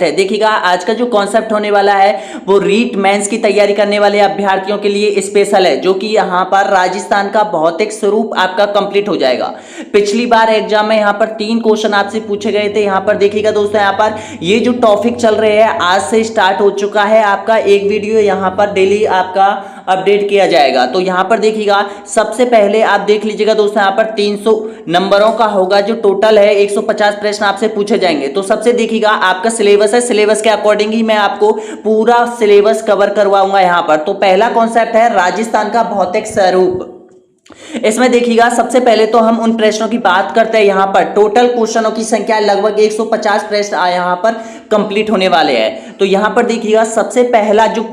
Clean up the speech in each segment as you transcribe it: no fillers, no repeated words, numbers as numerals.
है। देखिएगा आज का जो कॉन्सेप्ट होने वाला है वो रीट मेंस की तैयारी करने वाले अभ्यर्थियों के लिए स्पेशल है, जो कि यहाँ पर राजस्थान का भौतिक स्वरूप आपका कंप्लीट हो जाएगा। पिछली बार एग्जाम में यहाँ पर 3 क्वेश्चन आपसे पूछे गए थे। यहाँ पर देखिएगा दोस्तों, यहाँ पर ये जो टॉपिक चल रहे हैं आज से स्टार्ट हो चुका है आपका एक वीडियो यहाँ पर डेली आपका अपडेट किया जाएगा। तो यहाँ पर देखिएगा सबसे पहले आप देख लीजिएगा दोस्तों, यहाँ पर 300 नंबरों का होगा, जो टोटल है 150 प्रश्न आपसे पूछे जाएंगे। तो सबसे देखिएगा आपका सिलेबस है, सिलेबस के अकॉर्डिंग ही मैं आपको पूरा सिलेबस कवर करवाऊंगा यहाँ पर। तो पहला कॉन्सेप्ट है राजस्थान का भौतिक स्वरूप। इसमें देखिएगा सबसे पहले तो हम उन प्रश्नों की बात करते हैं। यहाँ पर टोटल क्वेश्चनों की संख्या लगभग 150 प्रश्न यहाँ पर कंप्लीट होने वाले हैं। तो यहाँ पर देखिएगा सबसे पहला जो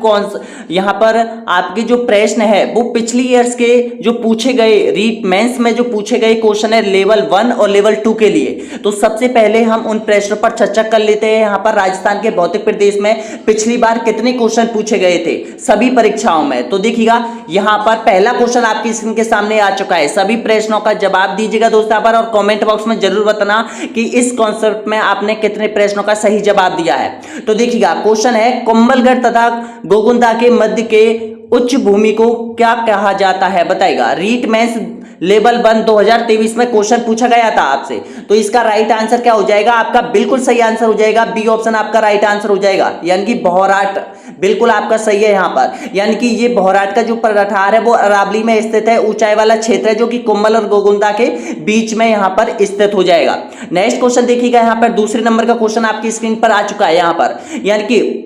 यहाँ पर आपके जो प्रश्न है वो पिछली ईयर्स के जो पूछे गए रीट मेंस में जो पूछे गए क्वेश्चन है लेवल 1 और लेवल 2 के लिए। तो सबसे पहले हम उन प्रश्नों पर चर्चा कर लेते हैं। यहाँ पर राजस्थान के भौतिक प्रदेश में पिछली बार कितने क्वेश्चन पूछे गए थे सभी परीक्षाओं में। तो देखिएगा यहाँ पर पहला क्वेश्चन आपकी स्क्रीन के सामने आ चुका है। सभी प्रश्नों का जवाब दीजिएगा दोस्तों पर, और कमेंट बॉक्स में जरूर बताना कि इस कॉन्सेप्ट में आपने कितने प्रश्नों का सही जवाब दिया है। तो देखिएगा क्वेश्चन है कुंभलगढ़ तथा गोगुंदा के मध्य के उच्च भूमि को क्या कहा जाता है, बताएगा। रीट मेंस लेवल 1 2023 में क्वेश्चन पूछा गया था आपसे। तो इसका राइट आंसर क्या हो जाएगा आपका? बिल्कुल सही आंसर हो जाएगा बी ऑप्शन आपका राइट आंसर हो जाएगा, यानी कि बौराट बिल्कुल आपका सही है यहाँ पर। यानी कि ये बौराट का जो पठार है वो अरावली में स्थित है, ऊंचाई वाला क्षेत्र है जो कि कुंभल और गोगुंदा के बीच में यहाँ पर स्थित हो जाएगा। नेक्स्ट क्वेश्चन देखिएगा, यहाँ पर दूसरे नंबर का क्वेश्चन आपकी स्क्रीन पर आ चुका है। यहाँ पर यानी कि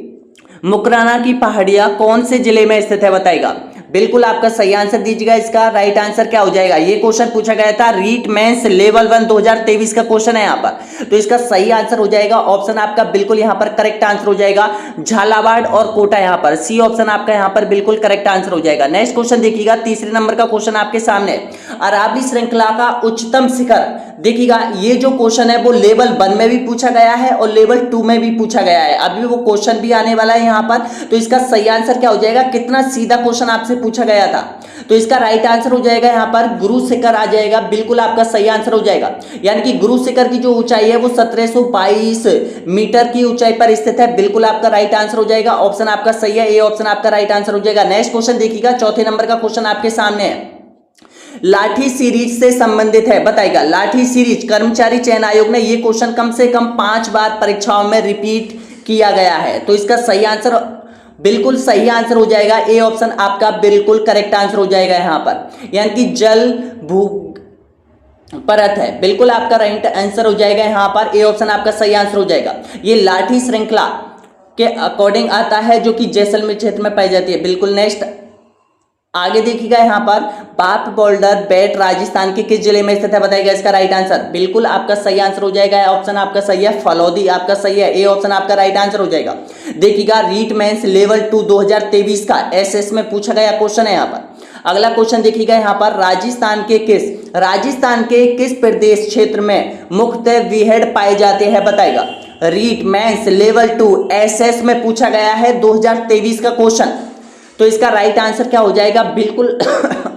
मुकराना की पहाड़ियां कौन से जिले में स्थित है, बताएगा। बिल्कुल आपका सही आंसर दीजिएगा। इसका राइट आंसर क्या हो जाएगा? ये क्वेश्चन पूछा गया था रीट मेंस लेवल 1 2023 का क्वेश्चन है यहाँ पर। तो इसका सही आंसर हो जाएगा ऑप्शन आपका बिल्कुल यहाँ पर करेक्ट आंसर हो जाएगा झालावाड़ और कोटा। यहाँ पर सी ऑप्शन आपका यहाँ पर बिल्कुल करेक्ट आंसर हो जाएगा। नेक्स्ट क्वेश्चन देखिएगा, तीसरे नंबर का क्वेश्चन आपके सामने, अरावली श्रृंखला का उच्चतम शिखर। देखिएगा ये जो क्वेश्चन है वो लेवल 1 में भी पूछा गया है और लेवल 2 में भी पूछा गया है। अभी वो क्वेश्चन भी आने वाला है यहाँ पर। तो इसका सही आंसर क्या हो जाएगा? कितना सीधा क्वेश्चन आपसे पूछा गया था। तो इसका राइट आंसर हो जाएगा यहाँ पर गुरु शिखर आ जाएगा, बिल्कुल आपका सही आंसर हो जाएगा। यानी कि गुरु शिखर की जो ऊंचाई है वो 1722 मीटर की ऊंचाई पर स्थित है, बिल्कुल आपका राइट आंसर हो जाएगा। ऑप्शन आपका सही है, ए ऑप्शन आपका राइट आंसर हो जाएगा। नेक्स्ट क्वेश्चन देखिएगा, चौथे नंबर का क्वेश्चन आपके सामने है, लाठी सीरीज से संबंधित है, बताएगा। लाठी सीरीज कर्मचारी चयन आयोग ने ये क्वेश्चन कम से कम 5 बार परीक्षाओं में रिपीट किया गया है। तो इसका सही आंसर बिल्कुल सही आंसर हो जाएगा, ए ऑप्शन आपका बिल्कुल करेक्ट आंसर हो जाएगा यहाँ पर। यानी कि जल भू परत है, बिल्कुल आपका राइट आंसर हो जाएगा यहाँ पर, ए ऑप्शन आपका सही आंसर हो जाएगा। ये लाठी श्रृंखला के अकॉर्डिंग आता है जो कि जैसलमेर क्षेत्र में पाई जाती है, बिल्कुल। नेक्स्ट आगे देखिएगा यहाँ पर बाप बोल्डर बेट राजस्थान के किस जिले में स्थित है, बताइएगा इसका राइट आंसर। बिल्कुल आपका सही आंसर हो जाएगा, ऑप्शन आपका सही है फलौदी आपका सही है, ए ऑप्शन आपका राइट आंसर हो जाएगा। देखिएगा रीट मेंस लेवल 2 2023 का एसएस में पूछा गया क्वेश्चन है यहाँ पर। अगला क्वेश्चन देखिएगा यहाँ पर, राजस्थान के किस प्रदेश क्षेत्र में मुख्यतः वीहेड पाए जाते हैं, बताएगा। रीट मेंस लेवल 2 एसएस में पूछा गया है 2023 का क्वेश्चन। तो इसका राइट आंसर क्या हो जाएगा? बिल्कुल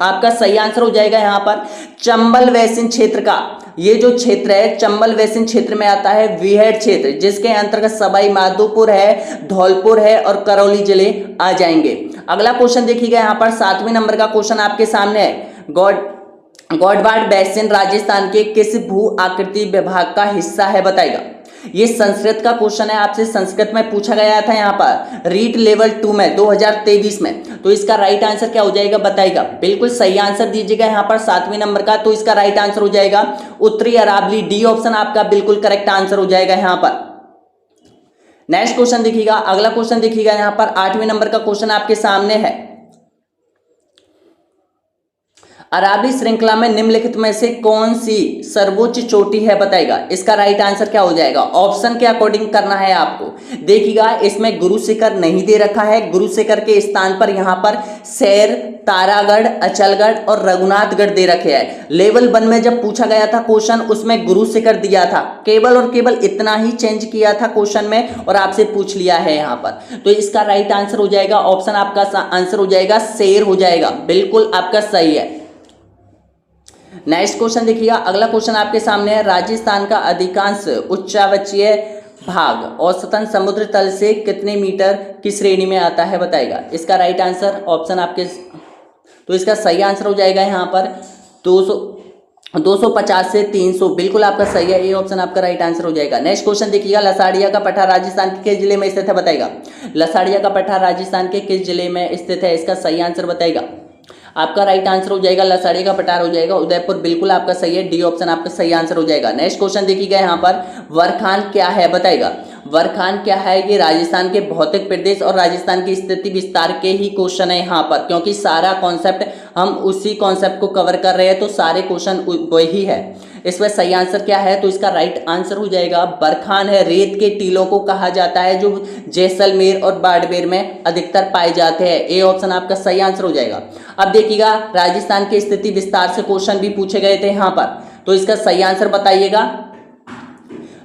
आपका सही आंसर हो जाएगा यहाँ पर चंबल वैसिन क्षेत्र का। ये जो क्षेत्र है चंबल वैसिन क्षेत्र में आता है वीहेड क्षेत्र, जिसके अंतर्गत सवाई माधोपुर है, धौलपुर है और करौली जिले आ जाएंगे। अगला क्वेश्चन देखिएगा यहाँ पर 7वें नंबर का क्वेश्चन आपके सामने है, गौडवाड़ बेसिन राजस्थान के किस भू आकृति विभाग का हिस्सा है, बताएगा। ये संस्कृत का क्वेश्चन है, आपसे संस्कृत में पूछा गया था यहाँ पर रीट लेवल 2 में 2023 में। तो इसका राइट आंसर क्या हो जाएगा, बताइएगा। बिल्कुल सही आंसर दीजिएगा यहाँ पर 7वें नंबर का। तो इसका राइट आंसर हो जाएगा उत्तरी अरावली, डी ऑप्शन आपका बिल्कुल करेक्ट आंसर हो जाएगा यहाँ पर। नेक्स्ट क्वेश्चन देखिएगा, अगला क्वेश्चन देखिएगा यहाँ पर 8वें नंबर का क्वेश्चन आपके सामने है, अरावली श्रृंखला में निम्नलिखित में से कौन सी सर्वोच्च चोटी है, बताएगा। इसका राइट आंसर क्या हो जाएगा? ऑप्शन के अकॉर्डिंग करना है आपको। देखिएगा इसमें गुरु शिखर नहीं दे रखा है, गुरु शिखर के स्थान पर यहाँ पर सैर, तारागढ़, अचलगढ़ और रघुनाथगढ़ दे रखे हैं। लेवल 1 में जब पूछा गया था क्वेश्चन उसमें गुरु शिखर दिया था, केवल और केवल इतना ही चेंज किया था क्वेश्चन में और आपसे पूछ लिया है यहाँ पर। तो इसका राइट आंसर हो जाएगा, ऑप्शन आपका आंसर हो जाएगा शेर हो जाएगा, बिल्कुल आपका सही है। नेक्स्ट क्वेश्चन देखिएगा, अगला क्वेश्चन आपके सामने है, राजस्थान का अधिकांश उच्चावचीय भाग औसतन समुद्र तल से कितने मीटर की श्रेणी में आता है बताएगा। इसका राइट आंसर ऑप्शन आपके, तो इसका सही आंसर हो जाएगा यहाँ पर 250 से 300, बिल्कुल आपका सही है, ये ऑप्शन आपका राइट आंसर हो जाएगा। नेक्स्ट क्वेश्चन देखिएगा, लसाड़िया का पठार राजस्थान के किस जिले में स्थित है बताएगा। लसाड़िया का पठार राजस्थान के किस जिले में स्थित है, इसका सही आंसर बताएगा। आपका राइट आंसर हो जाएगा लसाड़िया का पठार हो जाएगा उदयपुर, बिल्कुल आपका सही है, डी ऑप्शन आपका सही आंसर हो जाएगा। नेक्स्ट क्वेश्चन देखिएगा यहाँ पर, वरखान क्या है बताएगा। वरखान क्या है, ये राजस्थान के भौतिक प्रदेश और राजस्थान की स्थिति विस्तार के ही क्वेश्चन है यहाँ पर, क्योंकि सारा कॉन्सेप्ट हम उसी कॉन्सेप्ट को कवर कर रहे हैं, तो सारे क्वेश्चन वही है। इसमें सही आंसर क्या है, तो इसका राइट आंसर हो जाएगा बरखान है। रेत के टीलों को कहा जाता है जो जैसलमेर और बाड़मेर में अधिकतर पाए जाते हैं, ए ऑप्शन आपका सही आंसर हो जाएगा। अब देखिएगा, राजस्थान की स्थिति विस्तार से क्वेश्चन भी पूछे गए थे यहाँ पर, तो इसका सही आंसर बताइएगा।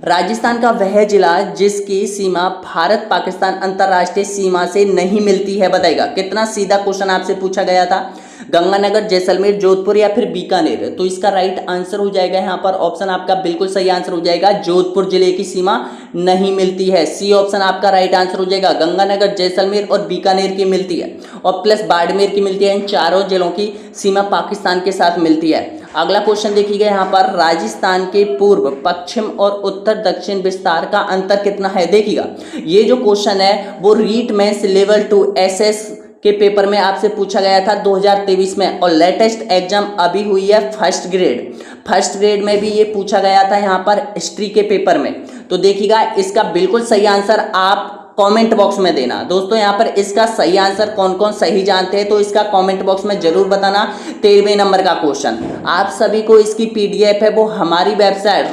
राजस्थान का वह जिला जिसकी सीमा भारत पाकिस्तान अंतरराष्ट्रीय सीमा से नहीं मिलती है बताएगा। कितना सीधा क्वेश्चन आपसे पूछा गया था, गंगानगर, जैसलमेर, जोधपुर या फिर बीकानेर, तो इसका राइट आंसर हो जाएगा यहाँ पर ऑप्शन आपका बिल्कुल सही आंसर हो जाएगा, जोधपुर जिले की सीमा नहीं मिलती है, सी ऑप्शन आपका राइट आंसर हो जाएगा। गंगानगर, जैसलमेर और बीकानेर की मिलती है और प्लस बाड़मेर की मिलती है, इन चारों जिलों की सीमा पाकिस्तान के साथ मिलती है। अगला क्वेश्चन देखिएगा यहाँ पर, राजस्थान के पूर्व, पश्चिम और उत्तर दक्षिण विस्तार का अंतर कितना है। देखिएगा, ये जो क्वेश्चन है वो रीट मेंस लेवल 2 SS के पेपर में आपसे पूछा गया था 2023 में, और लेटेस्ट एग्जाम अभी हुई है फर्स्ट ग्रेड में भी ये पूछा गया था यहाँ पर हिस्ट्री के पेपर में। तो देखिएगा, इसका बिल्कुल सही आंसर आप कमेंट बॉक्स में देना। दोस्तों यहाँ पर इसका सही आंसर कौन कौन सही जानते हैं, तो इसका कमेंट बॉक्स में जरूर बताना। 13वें नंबर का क्वेश्चन, आप सभी को इसकी PDF है वो हमारी वेबसाइट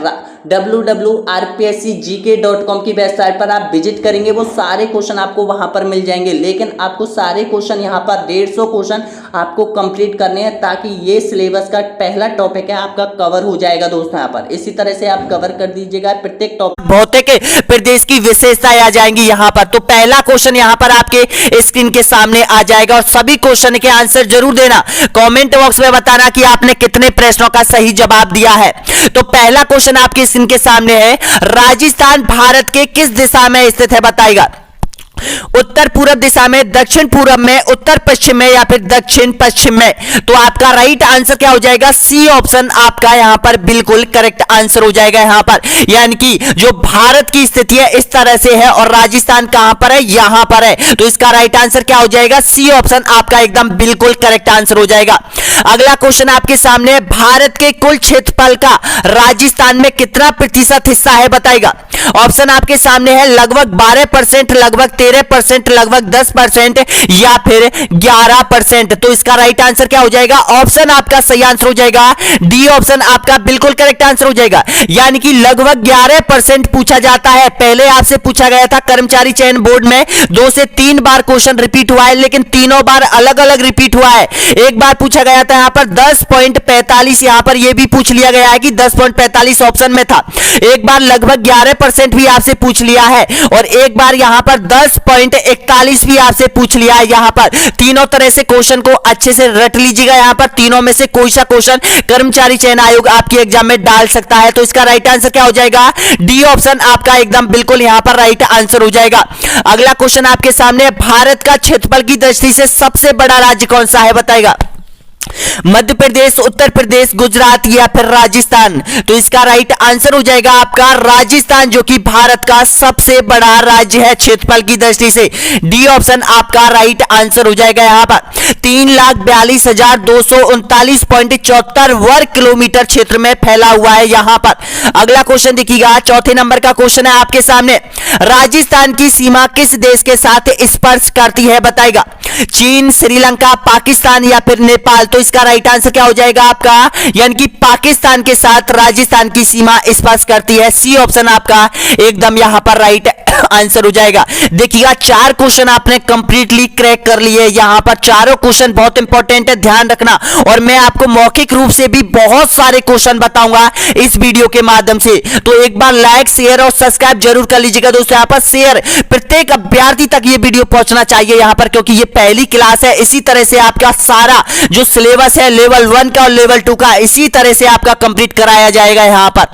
www.rpscgk.com की वेबसाइट पर आप विजिट करेंगे, वो सारे क्वेश्चन आपको वहां पर मिल जाएंगे। लेकिन आपको सारे क्वेश्चन यहाँ पर 150 क्वेश्चन आपको कंप्लीट करने हैं, ताकि ये सिलेबस का पहला टॉपिक है आपका कवर हो जाएगा दोस्तों। यहाँ पर इसी तरह से आप कवर कर दीजिएगा प्रत्येक टॉपिक, भौतिक प्रदेश की विशेषताएं आ जाएंगी यहाँ पर। तो पहला क्वेश्चन यहाँ पर आपके स्क्रीन के सामने आ जाएगा, और सभी क्वेश्चन के आंसर जरूर देना, कमेंट बॉक्स में बताना कि आपने कितने प्रश्नों का सही जवाब दिया है। तो पहला क्वेश्चन आपके स्क्रीन के सामने है, राजस्थान भारत के किस दिशा में स्थित है बताइएगा। उत्तर पूर्व दिशा में, दक्षिण पूर्व में, उत्तर पश्चिम में या फिर दक्षिण पश्चिम में। तो आपका राइट आंसर क्या हो जाएगा, सी ऑप्शन आपका यहां पर बिल्कुल करेक्ट आंसर हो जाएगा यहां पर। यानी कि जो भारत की स्थिति है इस तरह से है और राजस्थान कहां पर है, यहां पर है। तो इसका राइट आंसर क्या हो जाएगा, सी ऑप्शन आपका एकदम बिल्कुल करेक्ट आंसर हो जाएगा। अगला क्वेश्चन आपके सामने है, भारत के कुल क्षेत्रफल का राजस्थान में कितना प्रतिशत हिस्सा है बताइएगा। ऑप्शन आपके सामने है, लगभग 12%, लगभग 13%, लगभग 10% या फिर 11%। तो इसका राइट आंसर क्या हो जाएगा, ऑप्शन आपका सही आंसर हो जाएगा, डी ऑप्शन आपका बिल्कुल करेक्ट आंसर हो जाएगा। यानी कि लगभग 11% पूछा जाता है। पहले आपसे पूछा गया था कर्मचारी चयन बोर्ड में 2 से 3 बार क्वेश्चन रिपीट हुआ है, लेकिन तीनों बार अलग अलग रिपीट हुआ है। एक बार पूछा गया था यहां पर 10.45, यहां पर यह भी पूछ लिया गया है कि 10.45 ऑप्शन में था। एक बार लगभग 11% भी आपसे पूछ लिया है, और एक बार यहां पर 10.41 भी आपसे पूछ लिया है। यहां पर तीनों तरह से क्वेश्चन को अच्छे से रट लीजिएगा। यहां पर तीनों में से कोई सा क्वेश्चन कर्मचारी चयन आयोग आपके एग्जाम में डाल सकता है। तो इसका राइट आंसर क्या हो जाएगा, डी ऑप्शन आपका एकदम बिल्कुल यहां पर राइट आंसर हो जाएगा। अगला क्वेश्चन आपके सामने, भारत का क्षेत्रफल की दृष्टि से सबसे बड़ा राज्य कौन सा है बताइएगा। मध्य प्रदेश, उत्तर प्रदेश, गुजरात या फिर राजस्थान। तो इसका राइट आंसर हो जाएगा आपका राजस्थान, जो कि भारत का सबसे बड़ा राज्य है क्षेत्रफल की दृष्टि से। डी ऑप्शन आपका राइट आंसर हो जाएगा। यहां पर 3,42,239.74 वर्ग किलोमीटर क्षेत्र में फैला हुआ है यहां पर। अगला क्वेश्चन देखिएगा, चौथे नंबर का क्वेश्चन है आपके सामने, राजस्थान की सीमा किस देश के साथ स्पर्श करती है बताइएगा। चीन, श्रीलंका, पाकिस्तान या फिर नेपाल। तो इसका राइट आंसर क्या हो जाएगा आपका, यानी कि पाकिस्तान के साथ राजस्थान की सीमा स्पर्श करती है। सी ऑप्शन आपका एकदम यहां पर राइट आंसर हो जाएगा। देखिएगा, 4 क्वेश्चन आपने कंप्लीटली क्रैक कर लिए। यहां पर चारों क्वेश्चन बहुत इंपॉर्टेंट है, ध्यान रखना। और मैं आपको मौखिक रूप से भी बहुत सारे क्वेश्चन बताऊंगा इस वीडियो के माध्यम से। तो एक बार लाइक, शेयर और सब्सक्राइब जरूर कर लीजिएगा दोस्तों। यहां पर शेयर प्रत्येक अभ्यर्थी तक ये वीडियो पहुंचना चाहिए यहां पर, क्योंकि ये पहली क्लास है। इसी तरह से आपका सारा जो सिलेबस है लेवल 1 का और लेवल 2 का इसी तरह से आपका कंप्लीट कराया जाएगा यहां पर।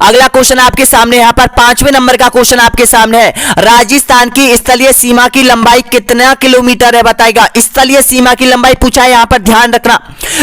अगला क्वेश्चन आपके सामने यहां पर 5वें नंबर का क्वेश्चन आपके सामने है, राजस्थान की स्थलीय सीमा की लंबाई कितना किलोमीटर है बताएगा। स्थलीय सीमा की लंबाई पूछा है, यहां पर ध्यान रखना।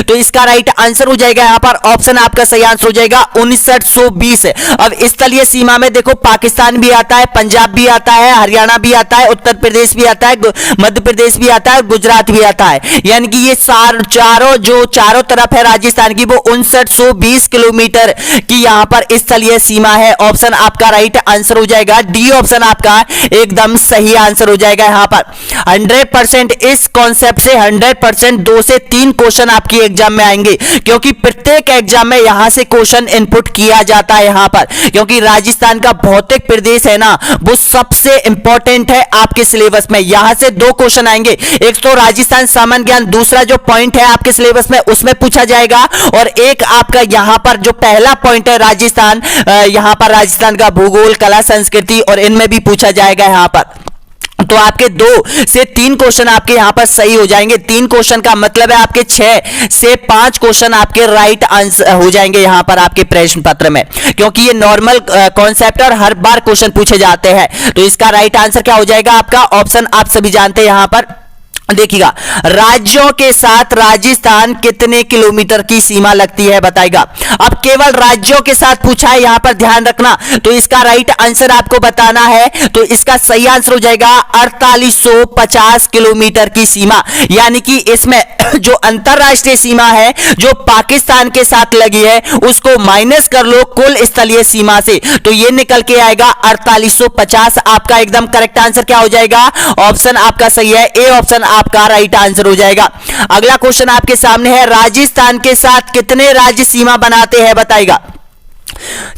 तो इसका राइट आंसर हो जाएगा यहां पर ऑप्शन आपका सही आंसर हो जाएगा 5920। अब स्थलीय सीमा में देखो पाकिस्तान भी आता है, पंजाब भी आता है, हरियाणा भी आता है, उत्तर प्रदेश भी आता है, मध्य प्रदेश भी आता है, गुजरात भी आता है। यानी कि ये चारों तरफ है राजस्थान की, वो 5920 किलोमीटर की यहां पर स्थलीय सीमा है। ऑप्शन आपका राइट आंसर हो जाएगा डी ऑप्शन आपका एकदम सही आंसर हो जाएगा। यहां पर 100% इस कॉन्सेप्ट से 100% 2 से 3 क्वेश्चन आपकी एग्जाम में आएंगे, क्योंकि प्रत्येक एग्जाम में यहां से क्वेश्चन इनपुट किया जाता है यहां पर, क्योंकि राजस्थान का भौतिक प्रदेश है ना, वो सबसे इंपॉर्टेंट है आपके सिलेबस में। यहां से 2 क्वेश्चन आएंगे, एक तो राजस्थान सामान्य ज्ञान, दूसरा जो पॉइंट है आपके सिलेबस में उसमें पूछा जाएगा, और एक आपका यहां पर जो पहला पॉइंट है राजस्थान, यहां पर राजस्थान का भूगोल, कला, संस्कृति, और इनमें भी पूछा जाएगा यहां पर। तो आपके 2 से 3 क्वेश्चन आपके यहां पर सही हो जाएंगे। 3 क्वेश्चन का मतलब है आपके 6 से 5 क्वेश्चन आपके राइट आंसर हो जाएंगे यहां पर आपके प्रश्न पत्र में, क्योंकि ये नॉर्मल कॉन्सेप्ट और हर बार क्वेश्चन पूछे जाते हैं। तो इसका राइट आंसर क्या हो जाएगा आपका, ऑप्शन आप सभी जानते हैं यहां पर देखिएगा, राज्यों के साथ राजस्थान कितने किलोमीटर की सीमा लगती है बताएगा। अब केवल राज्यों के साथ पूछा है, यहां पर ध्यान रखना। तो इसका राइट आंसर आपको बताना है, तो इसका सही आंसर हो जाएगा 4850 किलोमीटर की सीमा। यानी कि इसमें जो अंतरराष्ट्रीय सीमा है जो पाकिस्तान के साथ लगी है उसको माइनस कर लो कुल स्थलीय सीमा से, तो ये निकल के आएगा 4850। आपका एकदम करेक्ट आंसर क्या हो जाएगा, ऑप्शन आपका सही है, ए ऑप्शन आपका राइट आंसर हो जाएगा। अगला क्वेश्चन आपके सामने है, राजस्थान के साथ कितने राज्य सीमा बनाते हैं बताएगा।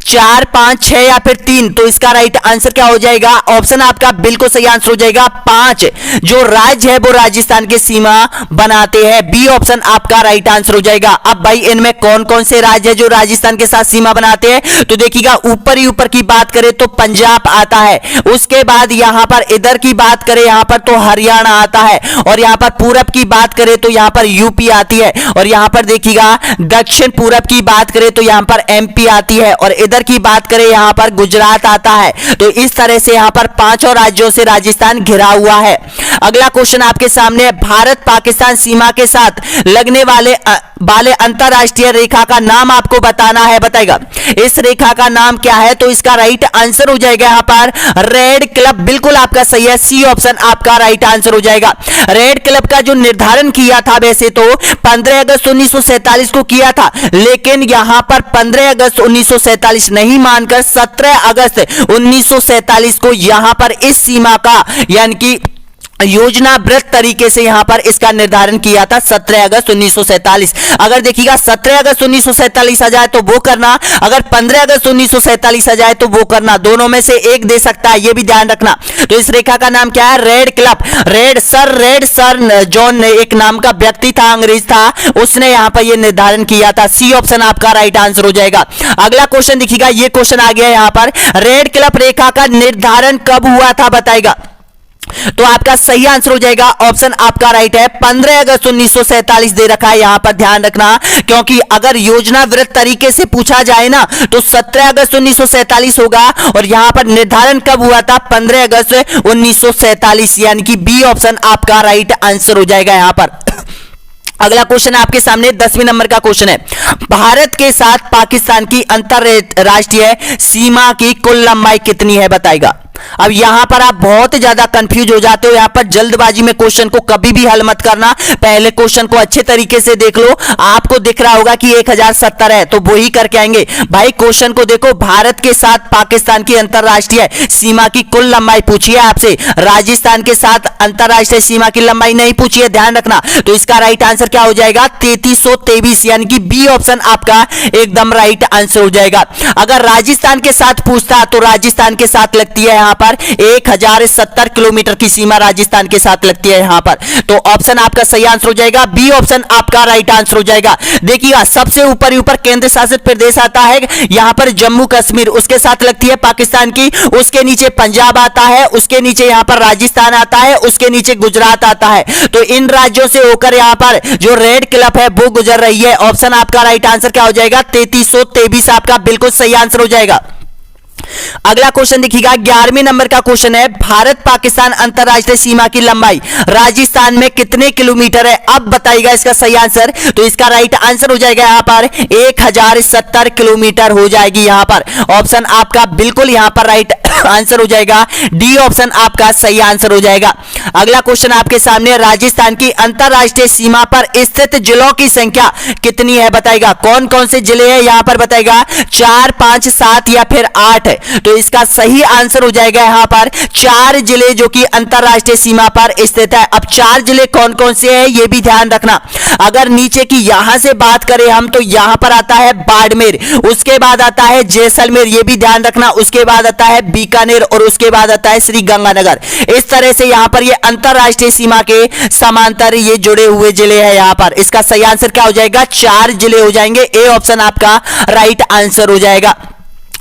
4, 5, 6 या फिर 3। तो इसका राइट आंसर क्या हो जाएगा, ऑप्शन आपका बिल्कुल सही आंसर हो जाएगा 5 जो राज्य है वो राजस्थान की सीमा बनाते हैं। बी ऑप्शन आपका राइट आंसर हो जाएगा। अब भाई इनमें कौन कौन से राज्य है जो राजस्थान के साथ सीमा बनाते हैं, तो देखिएगा ऊपर की बात करें तो पंजाब आता है, उसके बाद यहां पर इधर की बात करें यहां पर तो हरियाणा आता है, और यहां पर पूरब की बात करें तो यहां पर यूपी आती है, और यहां पर देखिएगा दक्षिण पूरब की बात करें तो यहां पर एमपी आती है, और इधर की बात करें यहां पर गुजरात आता है। तो इस तरह से यहां पर 5 राज्यों से राजस्थान घिरा हुआ है। अगला क्वेश्चन आपके सामने है, भारत पाकिस्तान सीमा के साथ लगने वाले अंतरराष्ट्रीय रेखा का नाम आपको बताना है बताएगा। इस रेखा का नाम क्या है, तो इसका राइट आंसर हो जाएगा यहां पर रेड क्लब। बिल्कुल आपका सही है, सी ऑप्शन आपका राइट आंसर हो जाएगा। रेड क्लब का जो निर्धारण किया था वैसे तो 15 अगस्त 1947 को किया था, लेकिन यहां पर 15 अगस्त 1947 नहीं मानकर 17 अगस्त 1947 को यहां पर इस सीमा का यानी कि योजनाबद्ध तरीके से यहां पर इसका निर्धारण किया था 17 अगस्त 1947। अगर देखिएगा 17 अगस्त 1947 आ जाए तो वो करना, अगर 15 अगस्त 1947 आ जाए तो वो करना, दोनों में से एक दे सकता है, ये भी ध्यान रखना। तो इस रेखा का नाम क्या है, red club. Red sir John एक नाम का व्यक्ति था, अंग्रेज था, उसने यहां पर यह निर्धारण किया था। सी ऑप्शन आपका राइट आंसर हो जाएगा। अगला क्वेश्चन देखिएगा, ये क्वेश्चन आ गया यहां पर, रेड क्लब रेखा का निर्धारण कब हुआ था बताएगा। तो आपका सही आंसर हो जाएगा, ऑप्शन आपका राइट है 15 अगस्त 1947 दे रखा है, यहां पर ध्यान रखना, क्योंकि अगर योजनाबद्ध तरीके से पूछा जाए ना तो 17 अगस्त 1947 होगा, और यहां पर निर्धारण कब हुआ था, 15 अगस्त 1947, यानी कि बी ऑप्शन आपका राइट आंसर हो जाएगा यहां पर। अगला क्वेश्चन आपके सामने 10वें नंबर का क्वेश्चन है, भारत के साथ पाकिस्तान की अंतरराष्ट्रीय सीमा की कुल लंबाई कितनी है बताएगा। अब यहां पर आप बहुत ज्यादा कंफ्यूज हो जाते हो, यहां पर जल्दबाजी में क्वेश्चन को कभी भी हल मत करना, पहले क्वेश्चन को अच्छे तरीके से देख लो। आपको दिख रहा होगा कि 1070 है तो वही करके आएंगे। भाई क्वेश्चन को देखो, भारत के साथ पाकिस्तान की अंतरराष्ट्रीय सीमा की कुल लंबाई पूछी है आपसे, राजस्थान के साथ अंतरराष्ट्रीय सीमा की लंबाई नहीं पूछी है, ध्यान रखना। तो इसका राइट आंसर क्या हो जाएगा, 3323, यानी कि बी ऑप्शन आपका एकदम राइट आंसर हो जाएगा। अगर राजस्थान के साथ पूछता तो राजस्थान के साथ लगती है यहाँ पर 1070 किलोमीटर की सीमा राजस्थान के साथ लगती है यहाँ पर। तो ऑप्शन आपका सही आंसर हो जाएगा, बी ऑप्शन आपका राइट आंसर हो जाएगा। देखिएगा सबसे ऊपर ऊपर केंद्र शासित प्रदेश आता है यहाँ पर जम्मू कश्मीर, उसके साथ लगती है पाकिस्तान की, उसके नीचे पंजाब आता है, उसके नीचे यहाँ पर राजस्थान आता है, उसके नीचे गुजरात आता है। तो इन राज्यों से होकर यहाँ पर जो रेड क्लिफ है वो गुजर रही है। ऑप्शन आपका राइट आंसर क्या हो जाएगा, 3323 आपका बिल्कुल सही आंसर हो जाएगा। अगला क्वेश्चन देखिएगा 11वें नंबर का क्वेश्चन है, भारत पाकिस्तान अंतरराष्ट्रीय सीमा की लंबाई राजस्थान में कितने किलोमीटर है? अब बताइएगा इसका सही आंसर। तो इसका राइट आंसर हो जाएगा यहाँ पर 1070 किलोमीटर हो जाएगी यहाँ पर। ऑप्शन आपका बिल्कुल यहाँ पर राइट आंसर हो जाएगा, डी ऑप्शन आपका सही आंसर हो जाएगा। अगला क्वेश्चन आपके सामने, राजस्थान की अंतरराष्ट्रीय सीमा पर स्थित जिलों की संख्या कितनी है बताइएगा। कौन कौन से जिले हैं यहाँ पर बताइएगा, 4, 5, 7 या फिर 8 है। तो इसका सही आंसर हो जाएगा यहाँ पर 4 जिले जो कि अंतरराष्ट्रीय सीमा पर स्थित है। अब 4 जिले कौन कौन से हैं ये भी ध्यान रखना। अगर नीचे की यहां से बात करें हम तो यहां पर आता है बाड़मेर, उसके बाद आता है जैसलमेर, ये भी ध्यान रखना, उसके बाद आता है बीकानेर और उसके बाद आता है श्री गंगानगर। इस तरह से यहां पर ये अंतरराष्ट्रीय सीमा के समांतर ये जुड़े हुए जिले हैं यहां पर। इसका सही आंसर क्या हो जाएगा, 4 जिले हो जाएंगे, ए ऑप्शन आपका राइट आंसर हो जाएगा।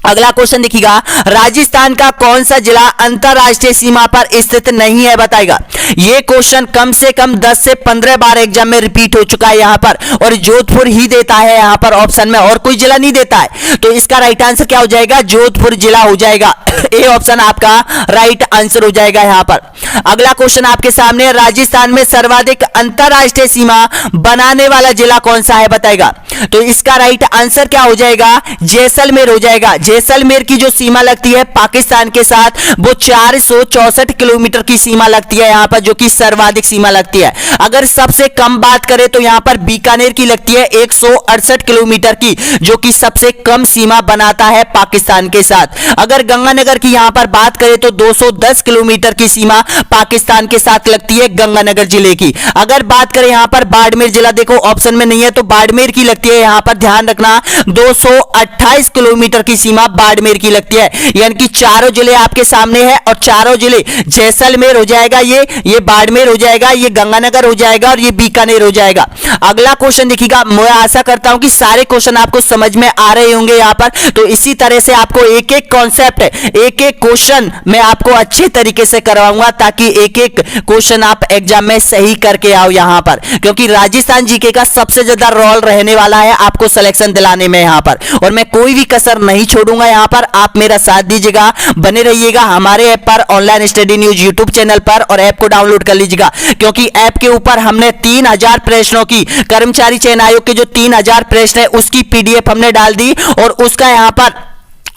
अगला क्वेश्चन देखिएगा, राजस्थान का कौन सा जिला अंतरराष्ट्रीय सीमा पर स्थित नहीं है बताएगा। यह क्वेश्चन कम से कम 10 से 15 बार एग्जाम में रिपीट हो चुका है यहां पर, और जोधपुर ही देता है यहां पर ऑप्शन में, और कोई जिला नहीं देता है। तो इसका राइट आंसर क्या हो जाएगा, जोधपुर जिला हो जाएगा, ए ऑप्शन आपका राइट आंसर हो जाएगा यहां पर। अगला क्वेश्चन आपके सामने, राजस्थान में सर्वाधिक अंतरराष्ट्रीय सीमा बनाने वाला जिला कौन सा है बताएगा। तो इसका राइट आंसर क्या हो जाएगा, जैसलमेर हो जाएगा। जैसलमेर की जो सीमा लगती है पाकिस्तान के साथ वो 464 किलोमीटर की सीमा लगती है यहां पर, जो कि सर्वाधिक सीमा लगती है। अगर सबसे कम बात करें तो यहां पर बीकानेर की लगती है 168 किलोमीटर की, जो कि सबसे कम सीमा बनाता है पाकिस्तान के साथ। अगर गंगानगर की यहां पर बात करें तो 210 किलोमीटर की सीमा पाकिस्तान के साथ लगती है गंगानगर जिले की। अगर बात करें यहां पर बाड़मेर जिला, देखो ऑप्शन में नहीं है, तो बाड़मेर की लगती है यहां पर, ध्यान रखना 228 किलोमीटर की सीमा बाड़मेर की लगती है। यानी कि चारों जिले आपके सामने हैं, और चारों जिले जैसलमेर हो जाएगा, ये बाड़मेर हो जाएगा, ये गंगानगर हो जाएगा, और ये बीकानेर हो जाएगा। अगला क्वेश्चन देखिएगा, मैं आशा करता हूं कि सारे क्वेश्चन आपको समझ में आ रहे होंगे यहां पर। तो इसी तरह से आपको एक एक कॉन्सेप्ट, एक एक क्वेश्चन मैं आपको अच्छे तरीके से करवाऊंगा, ताकि एक एक क्वेश्चन आप एग्जाम में सही करके आओ यहां पर, क्योंकि राजस्थान जीके का सबसे ज्यादा रोल रहने वाला है आपको सिलेक्शन दिलाने में यहां पर, और मैं कोई भी कसर नहीं छोड़ूंगा यहां पर। आप मेरा साथ दीजिएगा, बने रहिएगा हमारे ऐप पर, online study news YouTube channel पर, और ऐप को डाउनलोड कर लीजिएगा, क्योंकि ऐप के ऊपर हमने 3000 प्रश्नों की, कर्मचारी चयन आयोग के जो 3000 प्रश्न है उसकी पीडीएफ हमने डाल दी, और उसका यहां पर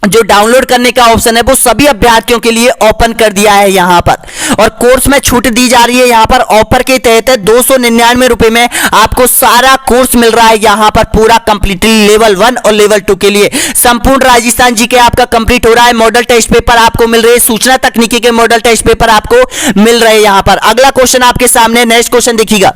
जो डाउनलोड करने का ऑप्शन है वो सभी अभ्यर्थियों के लिए ओपन कर दिया है यहां पर। और कोर्स में छूट दी जा रही है यहां पर, ऑफर के तहत 299 रुपए में आपको सारा कोर्स मिल रहा है यहां पर, पूरा कंप्लीटली लेवल 1 और लेवल 2 के लिए। संपूर्ण राजस्थान जीके आपका कंप्लीट हो रहा है, मॉडल टेस्ट पेपर आपको मिल रहे हैं, सूचना तकनीकी के मॉडल टेस्ट पेपर आपको मिल रहे हैं यहां पर। अगला क्वेश्चन आपके सामने, नेक्स्ट क्वेश्चन देखिएगा,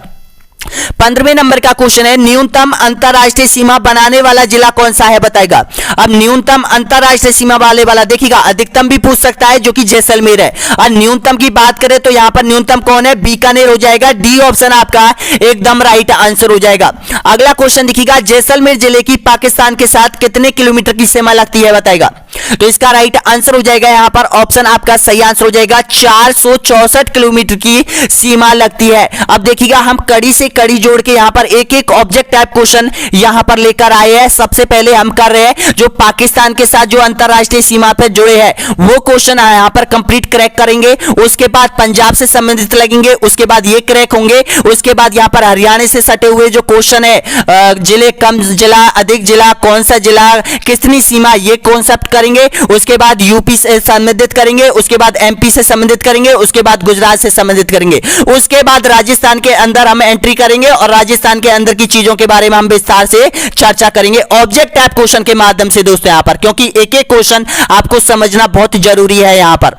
15वें नंबर का क्वेश्चन है, न्यूनतम अंतरराष्ट्रीय सीमा बनाने वाला जिला कौन सा है बताएगा। अब न्यूनतम अंतरराष्ट्रीय सीमा वाला देखिएगा, अधिकतम भी पूछ सकता है जो कि जैसलमेर है, और न्यूनतम की बात करें तो यहां पर न्यूनतम कौन है, बीकानेर हो जाएगा, डी ऑप्शन आपका एकदम राइट आंसर हो जाएगा। अगला क्वेश्चन देखिएगा, जैसलमेर जिले की पाकिस्तान के साथ कितने किलोमीटर की सीमा लगती है बताएगा। तो इसका राइट आंसर हो जाएगा यहां पर, ऑप्शन आपका सही आंसर हो जाएगा, 464 किलोमीटर की सीमा लगती है। अब देखिएगा हम कड़ी से कड़ी जोड़ के यहां पर एक एक ऑब्जेक्ट टाइप क्वेश्चन यहां पर लेकर आए हैं। सबसे पहले हम कर रहे हैं जो पाकिस्तान के साथ जो अंतरराष्ट्रीय सीमा पर जुड़े हैं वो क्वेश्चन यहां पर कंप्लीट क्रैक करेंगे, उसके बाद पंजाब से संबंधित लगेंगे, उसके बाद ये क्रैक होंगे, उसके बाद यहां पर हरियाणा से सटे हुए जो क्वेश्चन है, जिले, कम जिला, अधिक जिला, कौन सा जिला, कितनी सीमा, ये कॉन्सेप्ट करेंगे, उसके बाद यूपी से संबंधित करेंगे, उसके बाद एमपी से संबंधित करेंगे, उसके बाद गुजरात से संबंधित करेंगे, उसके बाद राजस्थान के अंदर हम एंट्री करेंगे, और राजस्थान के अंदर की चीजों के बारे में हम विस्तार से चर्चा करेंगे ऑब्जेक्ट टाइप क्वेश्चन के माध्यम से दोस्तों यहां पर, क्योंकि एक एक क्वेश्चन आपको समझना बहुत जरूरी है यहां पर।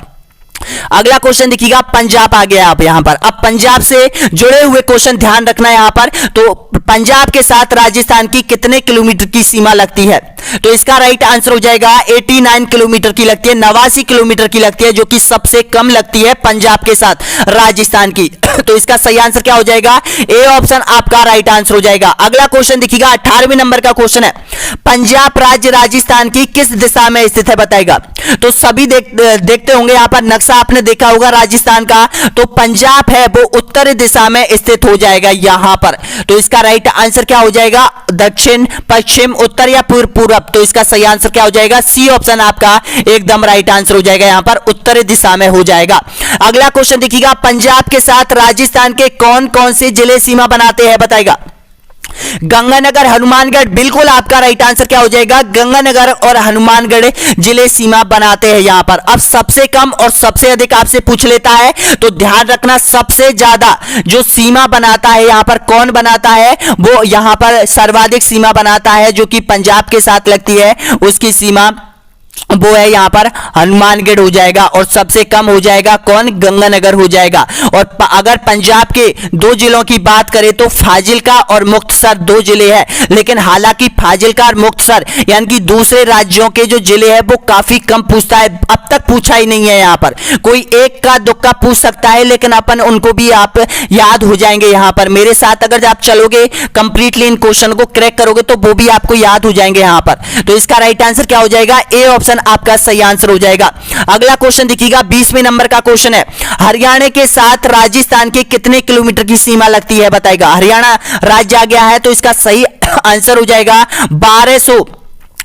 अगला क्वेश्चन देखिएगा, पंजाब आ गया आप यहां पर। अब पंजाब से जुड़े हुए क्वेश्चन ध्यान रखना है यहां पर। तो पंजाब के साथ राजस्थान की कितने किलोमीटर की सीमा लगती है? तो इसका राइट आंसर हो जाएगा 89 किलोमीटर की लगती है, 89 किलोमीटर की लगती है, जो कि सबसे कम लगती है पंजाब के साथ राजस्थान की। तो इसका सही आंसर क्या हो जाएगा? ए ऑप्शन आपका राइट आंसर हो जाएगा। अगला क्वेश्चन देखिएगा, 18वें नंबर का क्वेश्चन है, पंजाब राज्य राजस्थान की किस दिशा में स्थित है बताएगा। तो सभी देखते होंगे यहां पर नक्शा आपने देखा होगा राजस्थान का, तो पंजाब है वो उत्तर दिशा में स्थित हो जाएगा यहां पर। तो इसका राइट आंसर क्या हो जाएगा? दक्षिण, पश्चिम, उत्तर या पूर्व। तो इसका सही आंसर क्या हो जाएगा? सी ऑप्शन आपका एकदम राइट आंसर हो जाएगा, यहां पर उत्तर दिशा में हो जाएगा। अगला क्वेश्चन देखिएगा, पंजाब के साथ राजस्थान के कौन कौन से जिले सीमा बनाते हैं बताएगा। गंगानगर, हनुमानगढ़, बिल्कुल आपका राइट आंसर क्या हो जाएगा? गंगानगर और हनुमानगढ़ जिले सीमा बनाते हैं यहां पर। अब सबसे कम और सबसे अधिक आपसे पूछ लेता है, तो ध्यान रखना सबसे ज्यादा जो सीमा बनाता है यहां पर कौन बनाता है, वो यहां पर सर्वाधिक सीमा बनाता है जो कि पंजाब के साथ लगती है, उसकी सीमा वो है यहां पर हनुमानगढ़ हो जाएगा। और सबसे कम हो जाएगा कौन? गंगानगर हो जाएगा। और अगर पंजाब के दो जिलों की बात करें तो फाजिल्का और मुक्तसर दो जिले हैं, लेकिन हालांकि फाजिल्का और मुक्तसर यानी कि दूसरे राज्यों के जो जिले हैं वो काफी कम पूछता है, अब तक पूछा ही नहीं है। यहां पर कोई एक का दुक्का पूछ सकता है, लेकिन अपन उनको भी आप याद हो जाएंगे यहां पर। मेरे साथ अगर आप चलोगे कंप्लीटली इन क्वेश्चन को क्रैक करोगे तो वो भी आपको याद हो जाएंगे यहां पर। तो इसका राइट आंसर क्या हो जाएगा? ए ऑप्शन आपका सही आंसर हो जाएगा। अगला क्वेश्चन देखिएगा, 20वें नंबर का क्वेश्चन है, हरियाणा के साथ राजस्थान के कितने किलोमीटर की सीमा लगती है बताएगा। हरियाणा राज्य आ गया है, तो इसका सही आंसर हो जाएगा 1200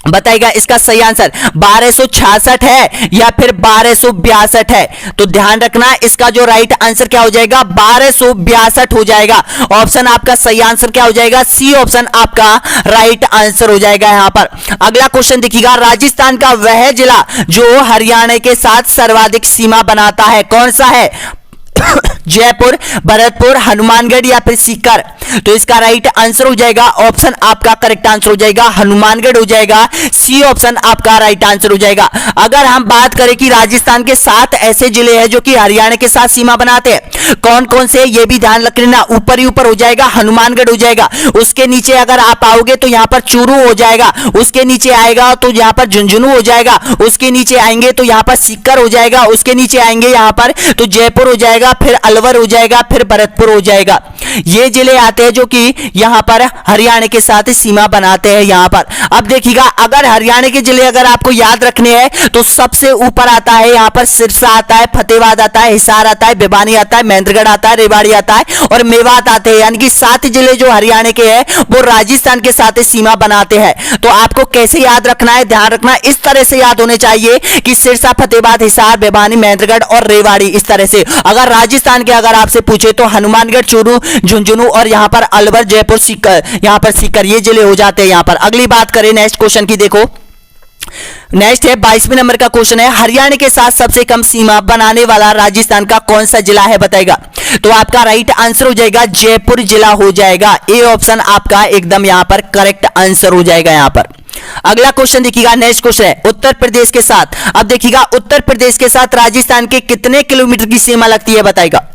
बताएगा। इसका सही आंसर 1266 है या फिर 1262 है। तो ध्यान रखना इसका जो राइट आंसर क्या हो जाएगा? 1262 हो जाएगा। ऑप्शन आपका सही आंसर क्या हो जाएगा? सी ऑप्शन आपका राइट आंसर हो जाएगा यहां पर। अगला क्वेश्चन देखिएगा, राजस्थान का वह जिला जो हरियाणा के साथ सर्वाधिक सीमा बनाता है कौन सा है? जयपुर, भरतपुर, हनुमानगढ़ या फिर सीकर। तो इसका राइट आंसर हो जाएगा, ऑप्शन आपका करेक्ट आंसर हो जाएगा हनुमानगढ़ हो जाएगा। सी ऑप्शन आपका राइट आंसर हो जाएगा। अगर हम बात करें कि राजस्थान के 7 ऐसे जिले हैं जो कि हरियाणा के साथ सीमा बनाते हैं, कौन कौन से, ये भी ध्यान रख लेना। ऊपर ही ऊपर हो जाएगा हनुमानगढ़ हो जाएगा, उसके नीचे अगर आप आओगे तो यहां पर चूरू हो जाएगा, उसके नीचे आएगा तो यहां पर झुंझुनू हो जाएगा, उसके नीचे आएंगे तो यहां पर सीकर हो जाएगा, उसके नीचे आएंगे यहां पर तो जयपुर हो जाएगा, फिर अलवर हो जाएगा, फिर भरतपुर हो जाएगा। ये जिले आते हैं जो कि यहां पर हरियाणा के साथ सीमा बनाते हैं यहां पर। अब देखिएगा, अगर हरियाणा के जिले अगर आपको याद रखने हैं तो सबसे ऊपर आता है यहां पर सिरसा आता है, फतेहाबाद आता है, हिसार आता है, भिवानी आता है, महेंद्रगढ़ आता है, रेवाड़ी आता है और मेवात आते हैं। यानी कि 7 जिले जो हरियाणा के हैं वो राजस्थान के साथ सीमा बनाते हैं। तो आपको कैसे याद रखना है? ध्यान रखना इस तरह से याद होने चाहिए कि सिरसा, फतेहाबाद, हिसार, भिवानी, महेंद्रगढ़ और रेवाड़ी, इस तरह से। अगर राजस्थान के अगर आपसे पूछे तो हनुमानगढ़, चूरू, झुंझुनू और यहां पर अलवर, जयपुर, सीकर, यहां पर सीकर ये जिले हो जाते हैं यहां पर। अगली बात करें नेक्स्ट क्वेश्चन की, देखो नेक्स्ट है 22वें नंबर का क्वेश्चन है, हरियाणा के साथ सबसे कम सीमा बनाने वाला राजस्थान का कौन सा जिला है बताएगा। तो आपका राइट आंसर हो जाएगा जयपुर जिला हो जाएगा। ए ऑप्शन आपका एकदम यहां पर करेक्ट आंसर हो जाएगा यहां पर। अगला क्वेश्चन देखिएगा, नेक्स्ट क्वेश्चन है उत्तर प्रदेश के साथ। अब देखिएगा उत्तर प्रदेश के साथ राजस्थान के कितने किलोमीटर की सीमा लगती है बताएगा।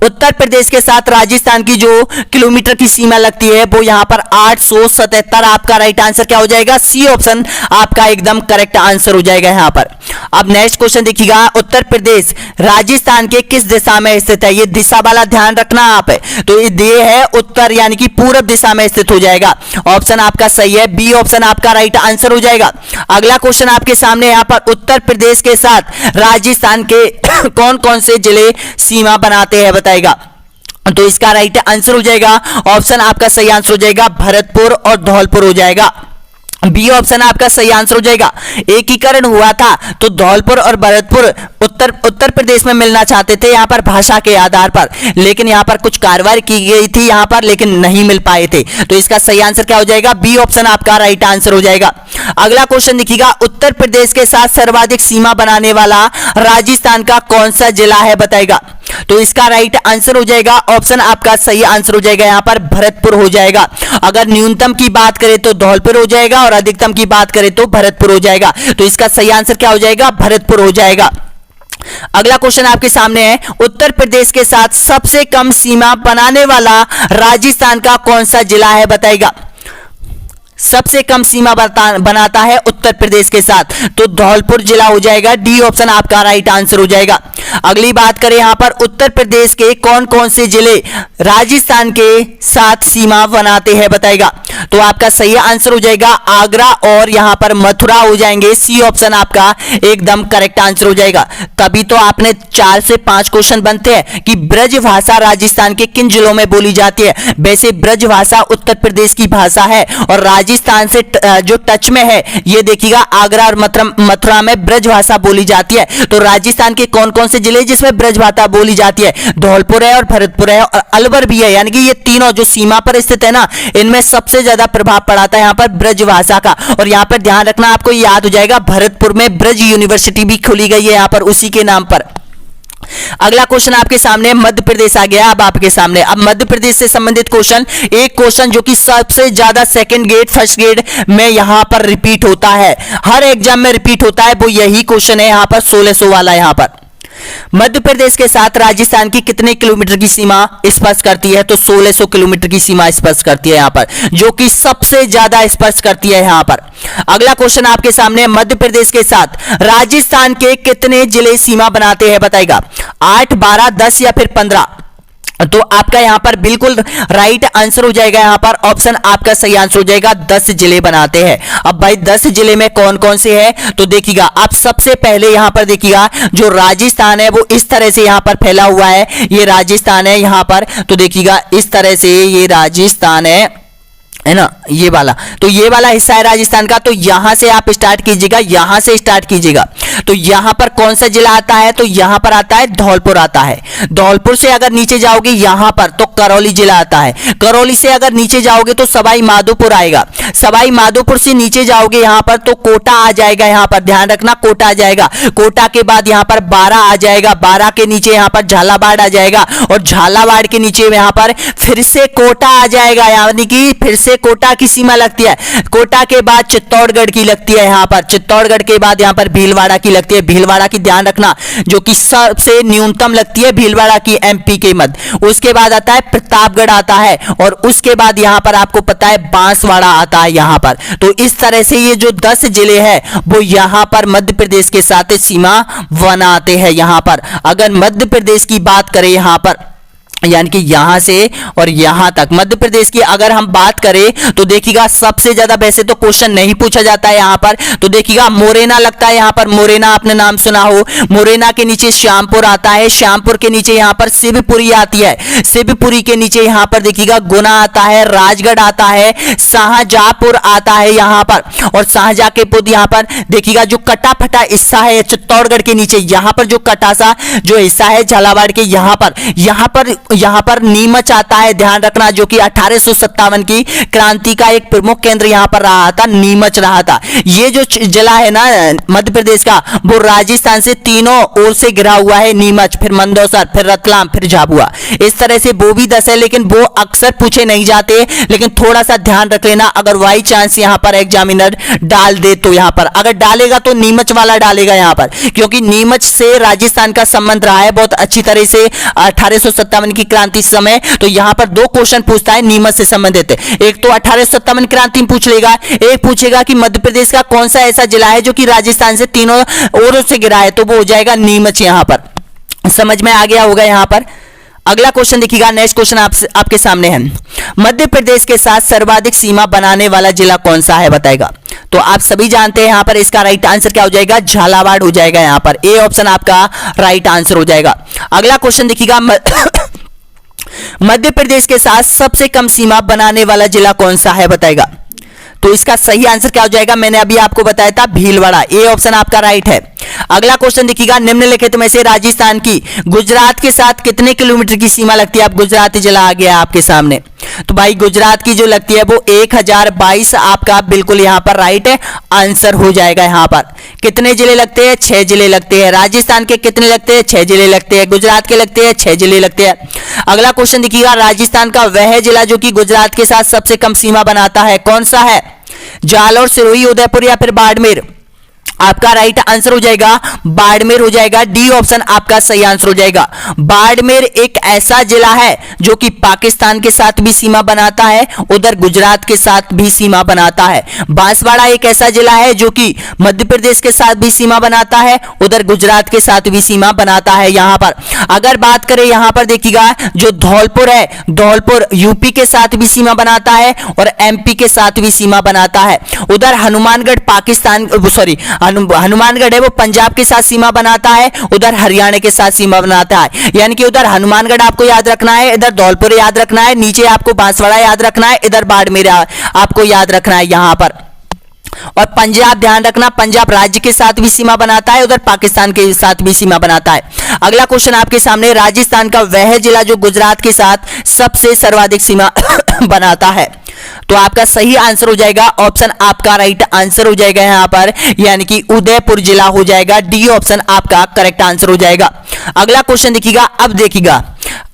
उत्तर प्रदेश के साथ राजस्थान की जो किलोमीटर की सीमा लगती है वो यहां पर 877। आपका राइट आंसर क्या हो जाएगा? सी ऑप्शन आपका एकदम करेक्ट आंसर हो जाएगा यहां पर। अब नेक्स्ट क्वेश्चन देखिएगा, उत्तर प्रदेश राजस्थान के किस दिशा में स्थित है? ये दिशा वाला ध्यान रखना आप है। तो ये है उत्तर यानी कि पूर्व दिशा में स्थित हो जाएगा। ऑप्शन आपका सही है, बी ऑप्शन आपका राइट आंसर हो जाएगा। अगला क्वेश्चन आपके सामने यहां पर, उत्तर प्रदेश के साथ राजस्थान के कौन कौन से जिले सीमा बनाते हैं बताएगा। तो इसका राइट आंसर हो जाएगा, ऑप्शन आपका सही आंसर हो जाएगा भरतपुर और धौलपुर हो जाएगा। बी ऑप्शन आपका सही आंसर हो जाएगा। एकीकरण हुआ था तो धौलपुर और भरतपुर उत्तर प्रदेश में मिलना चाहते थे यहां पर भाषा के आधार पर, लेकिन यहां पर कुछ कार्रवाई की गई थी यहां पर, लेकिन नहीं मिल पाए थे। तो इसका सही आंसर क्या हो जाएगा? बी ऑप्शन आपका राइट आंसर हो जाएगा। अगला क्वेश्चन देखिएगा, उत्तर प्रदेश के साथ सर्वाधिक सीमा बनाने वाला राजस्थान का कौन सा जिला है बताएगा। तो इसका राइट आंसर हो जाएगा, ऑप्शन आपका सही आंसर हो जाएगा यहां पर भरतपुर हो जाएगा। अगर न्यूनतम की बात करें तो धौलपुर हो जाएगा और अधिकतम की बात करें तो भरतपुर हो जाएगा। तो इसका सही आंसर क्या हो जाएगा? भरतपुर हो जाएगा। अगला क्वेश्चन आपके सामने है, उत्तर प्रदेश के साथ सबसे कम सीमा बनाने वाला राजस्थान का कौन सा जिला है बताइएगा। सबसे कम सीमा बनाता है उत्तर प्रदेश के साथ, तो धौलपुर जिला हो जाएगा। डी ऑप्शन आपका राइट आंसर हो जाएगा। अगली बात करें यहां पर, उत्तर प्रदेश के कौन कौन से जिले राजस्थान के साथ सीमा बनाते हैं बताएगा। तो आपका सही आंसर हो जाएगा आगरा और यहां पर मथुरा हो जाएंगे। सी ऑप्शन आपका एकदम करेक्ट आंसर हो जाएगा। तभी तो आपने 4 से 5 क्वेश्चन बनते हैं कि ब्रज भाषा राजस्थान के किन जिलों में बोली जाती है। वैसे ब्रज भाषा उत्तर प्रदेश की भाषा है और राजस्थान से जो टच में है ये देखिएगा आगरा और मथुरा में ब्रज भाषा बोली जाती है। तो राजस्थान के कौन कौन से जिले जिसमें ब्रज भाषा बोली जाती है, धौलपुर है और भरतपुर है और अलवर भी है, यानी कि ये तीनों जो सीमा पर स्थित है ना, इनमें सबसे ज्यादा प्रभाव पड़ाता है यहां पर ब्रज भाषा का। और यहां पर ध्यान रखना, आपको याद हो जाएगा भरतपुर में ब्रज यूनिवर्सिटी भी खुली गई है यहां पर उसी के नाम पर। अगला क्वेश्चन आपके सामने मध्य प्रदेश आ गया। अब आपके सामने अब मध्य प्रदेश से संबंधित क्वेश्चन, एक क्वेश्चन जो कि सबसे ज्यादा सेकंड ग्रेड फर्स्ट ग्रेड में यहां पर रिपीट होता है, हर एग्जाम में रिपीट होता है, वो यही क्वेश्चन है यहां पर 1600 वाला। यहां पर मध्य प्रदेश के साथ राजस्थान की कितने किलोमीटर की सीमा स्पर्श करती है, तो 1600 किलोमीटर की सीमा स्पर्श करती है यहां पर, जो कि सबसे ज्यादा स्पर्श करती है यहां पर। अगला क्वेश्चन आपके सामने, मध्य प्रदेश के साथ राजस्थान के कितने जिले सीमा बनाते हैं बताएगा। 8, 12, 10 या फिर 15। तो आपका यहां पर बिल्कुल राइट आंसर हो जाएगा। यहां पर ऑप्शन आपका सही आंसर हो जाएगा, 10 जिले बनाते हैं। अब भाई 10 जिले में कौन कौन से हैं, तो देखिएगा आप सबसे पहले यहां पर देखिएगा जो राजस्थान है वो इस तरह से यहां पर फैला हुआ है, ये राजस्थान है यहां पर। तो देखिएगा इस तरह से ये राजस्थान है ना, ये वाला, तो ये वाला हिस्सा है राजस्थान का। तो यहां से आप स्टार्ट कीजिएगा, यहां से स्टार्ट कीजिएगा। तो यहां पर कौन सा जिला आता है, तो यहां पर आता है धौलपुर आता है। धौलपुर से अगर नीचे जाओगे यहां पर तो करौली जिला आता है। करौली से अगर नीचे जाओगे तो सवाई माधोपुर आएगा। सवाई माधोपुर से नीचे जाओगे यहां पर तो कोटा आ जाएगा। यहां पर ध्यान रखना कोटा आ जाएगा। कोटा के बाद यहां पर 12 आ जाएगा। 12 के नीचे यहां पर झालावाड़ आ जाएगा और झालावाड़ के नीचे यहां पर फिर से कोटा आ जाएगा, यानी कि फिर से कोटा की सीमा लगती है। कोटा के बाद चित्तौड़गढ़ की लगती है यहां पर। चित्तौड़गढ़ के बाद यहां पर भीलवाड़ा की लगती है। भीलवाड़ा की ध्यान रखना जो कि सबसे न्यूनतम लगती है भीलवाड़ा की एमपी के मध्य। उसके बाद आता है प्रतापगढ़ आता है और उसके बाद यहां पर आपको पता है बांसवाड़ा आता है यहां पर। तो इस तरह से ये जो 10 जिले हैं वो यहां पर मध्य प्रदेश के साथ सीमा बनाते हैं यहां पर। अगर मध्य प्रदेश की बात करें यहां पर, यानी कि यहां से और यहां तक मध्य प्रदेश की अगर हम बात करें तो देखिएगा सबसे ज्यादा, वैसे तो क्वेश्चन नहीं पूछा जाता है यहां पर, तो देखिएगा मोरेना लगता है यहां पर। मोरेना आपने नाम सुना हो। मोरेना के नीचे श्यामपुर आता है। श्यामपुर के नीचे यहां पर शिवपुरी आती है। शिवपुरी के नीचे यहां पर देखिएगा गुना आता है, राजगढ़ आता है, शाहजहांपुर आता है यहां पर। और शाहजहांपुर यहां पर देखिएगा जो कटा फटा हिस्सा है चित्तौड़गढ़ के नीचे, यहां पर जो कटा सा जो हिस्सा है झालावाड़ के, यहां पर नीमच आता है। ध्यान रखना जो कि 1857 की क्रांति का एक प्रमुख केंद्र यहां पर रहा था, नीमच रहा था। ये जो जिला है ना मध्य प्रदेश का, वो राजस्थान से तीनों ओर से घिरा हुआ है। नीमच, फिर मंदसौर, फिर रतलाम, फिर झाबुआ। इस तरह से वो भी 10 है, लेकिन वो अक्सर पूछे नहीं जाते। लेकिन थोड़ा सा ध्यान रख लेना, अगर बाई चांस यहां पर एग्जामिनर डाल दे तो यहां पर अगर डालेगा तो नीमच वाला डालेगा यहां पर, क्योंकि नीमच से राजस्थान का संबंध रहा है बहुत अच्छी तरह से 1857 की क्रांति समय। तो यहां पर 2 क्वेश्चन पूछता है नीमच से संबंधित। एक तो 1857 क्रांति में पूछ लेगा, एक पूछेगा कि मध्य प्रदेश का कौन सा ऐसा जिला है जो कि राजस्थान से तीनों ओरों से घिरा है, तो वो हो जाएगा नीमच। यहां पर समझ में आ गया होगा यहां पर। अगला क्वेश्चन देखिएगा, नेक्स्ट क्वेश्चन आपके सामने है, मध्य प्रदेश के साथ सर्वाधिक सीमा बनाने वाला जिला कौन सा है बताएगा। तो आप सभी जानते हैं यहां पर इसका राइट आंसर क्या हो जाएगा, झालावाड़ हो जाएगा यहां पर। ए ऑप्शन आपका राइट आंसर हो जाएगा। अगला क्वेश्चन देखिएगा, मध्य प्रदेश के साथ सबसे कम सीमा बनाने वाला जिला कौन सा है बताएगा। तो इसका सही आंसर क्या हो जाएगा, मैंने अभी आपको बताया था भीलवाड़ा। ए ऑप्शन आपका राइट है। अगला क्वेश्चन देखिएगा, निम्नलिखित में से राजस्थान की गुजरात के साथ कितने किलोमीटर की सीमा लगती है। अब गुजरात जिला आ गया आपके सामने। तो भाई गुजरात की जो लगती है वो 1022 आपका बिल्कुल यहां पर राइट है आंसर हो जाएगा। यहां पर कितने जिले लगते हैं, 6 जिले लगते हैं। राजस्थान के कितने लगते हैं, 6 जिले लगते हैं। गुजरात के लगते हैं 6 जिले लगते हैं। अगला क्वेश्चन देखिएगा, राजस्थान का वह जिला जो कि गुजरात के साथ सबसे कम सीमा बनाता है कौन सा है। जालौर, सिरोही, उदयपुर या फिर बाड़मेर। आपका राइट आंसर हो जाएगा बाड़मेर हो जाएगा। डी ऑप्शन आपका सही आंसर हो जाएगा। बाड़मेर एक ऐसा जिला है जो कि पाकिस्तान के साथ भी सीमा बनाता है, उधर गुजरात के साथ भी सीमा बनाता है। बांसवाड़ा एक ऐसा जिला है जो कि मध्य प्रदेश के साथ भी सीमा बनाता है, उधर गुजरात के साथ भी सीमा बनाता है। यहां पर अगर बात करें, यहां पर देखिएगा जो धौलपुर है, धौलपुर यूपी के साथ भी सीमा बनाता है और एमपी के साथ भी सीमा बनाता है। उधर हनुमानगढ़ पाकिस्तान सॉरी हनुमानगढ़ है वो पंजाब के साथ सीमा बनाता है, उधर हरियाणा के साथ सीमा बनाता है। यानी कि उधर हनुमानगढ़ आपको याद रखना है, इधर धौलपुर याद रखना है, नीचे आपको बांसवाड़ा याद रखना है, इधर बाड़मेर आपको याद रखना है यहां पर। और पंजाब ध्यान रखना, पंजाब राज्य के साथ भी सीमा बनाता है, उधर पाकिस्तान के साथ भी सीमा बनाता है। अगला क्वेश्चन आपके सामने, राजस्थान का वह जिला जो गुजरात के साथ सबसे सर्वाधिक सीमा बनाता है। तो आपका सही आंसर हो जाएगा ऑप्शन आपका राइट आंसर हो जाएगा यहां पर, यानी कि उदयपुर जिला हो जाएगा। डी ऑप्शन आपका करेक्ट आंसर हो जाएगा। अगला क्वेश्चन देखिएगा, अब देखिएगा,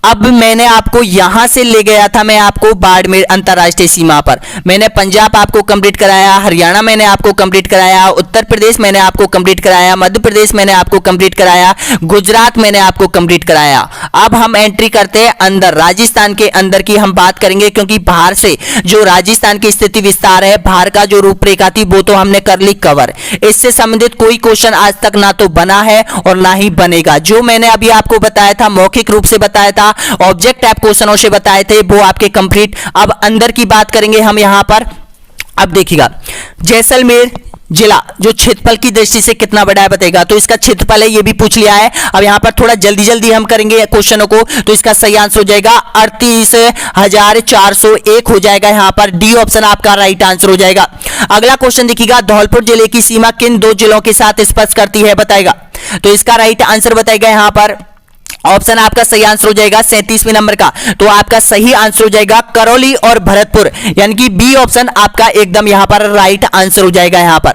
अब मैंने आपको यहां से ले गया था, मैं आपको बाड़मेर अंतरराष्ट्रीय सीमा पर, मैंने पंजाब आपको कंप्लीट कराया, हरियाणा मैंने आपको कंप्लीट कराया, उत्तर प्रदेश मैंने आपको कंप्लीट कराया, मध्य प्रदेश मैंने आपको कंप्लीट कराया, गुजरात मैंने आपको कंप्लीट कराया। अब हम एंट्री करते हैं अंदर, राजस्थान के अंदर की हम बात करेंगे, क्योंकि बाहर से जो राजस्थान की स्थिति विस्तार है, बाहर का जो रूपरेखा थी वो तो हमने कर ली कवर। इससे संबंधित कोई क्वेश्चन आज तक ना तो बना है और ना ही बनेगा। जो मैंने अभी आपको बताया था, मौखिक रूप से बताया था, ऑब्जेक्ट टाइप क्वेश्चनों से बताए थे, वो आपके कंप्लीट। अब अंदर की बात करेंगे हम यहां पर। अब देखिएगा, जैसलमेर जिला जो क्षेत्रफल की दृष्टि से कितना बड़ा है बताएगा, तो इसका क्षेत्रफल है, ये भी पूछ लिया है। अब यहां पर थोड़ा जल्दी जल्दी हम करेंगे क्वेश्चनों को, तो इसका सही आंसर हो जाएगा 38,401 हो जाएगा यहां पर। डी ऑप्शन आपका राइट आंसर हो जाएगा। अगला क्वेश्चन देखिएगा, धौलपुर जिले की सीमा किन दो जिलों के साथ स्पर्श करती है बताएगा, तो इसका राइट आंसर बताएगा यहां पर। ऑप्शन आपका सही आंसर हो जाएगा 37वें नंबर का, तो आपका सही आंसर हो जाएगा करौली और भरतपुर, यानी कि बी ऑप्शन आपका एकदम यहां पर राइट आंसर हो जाएगा यहां पर।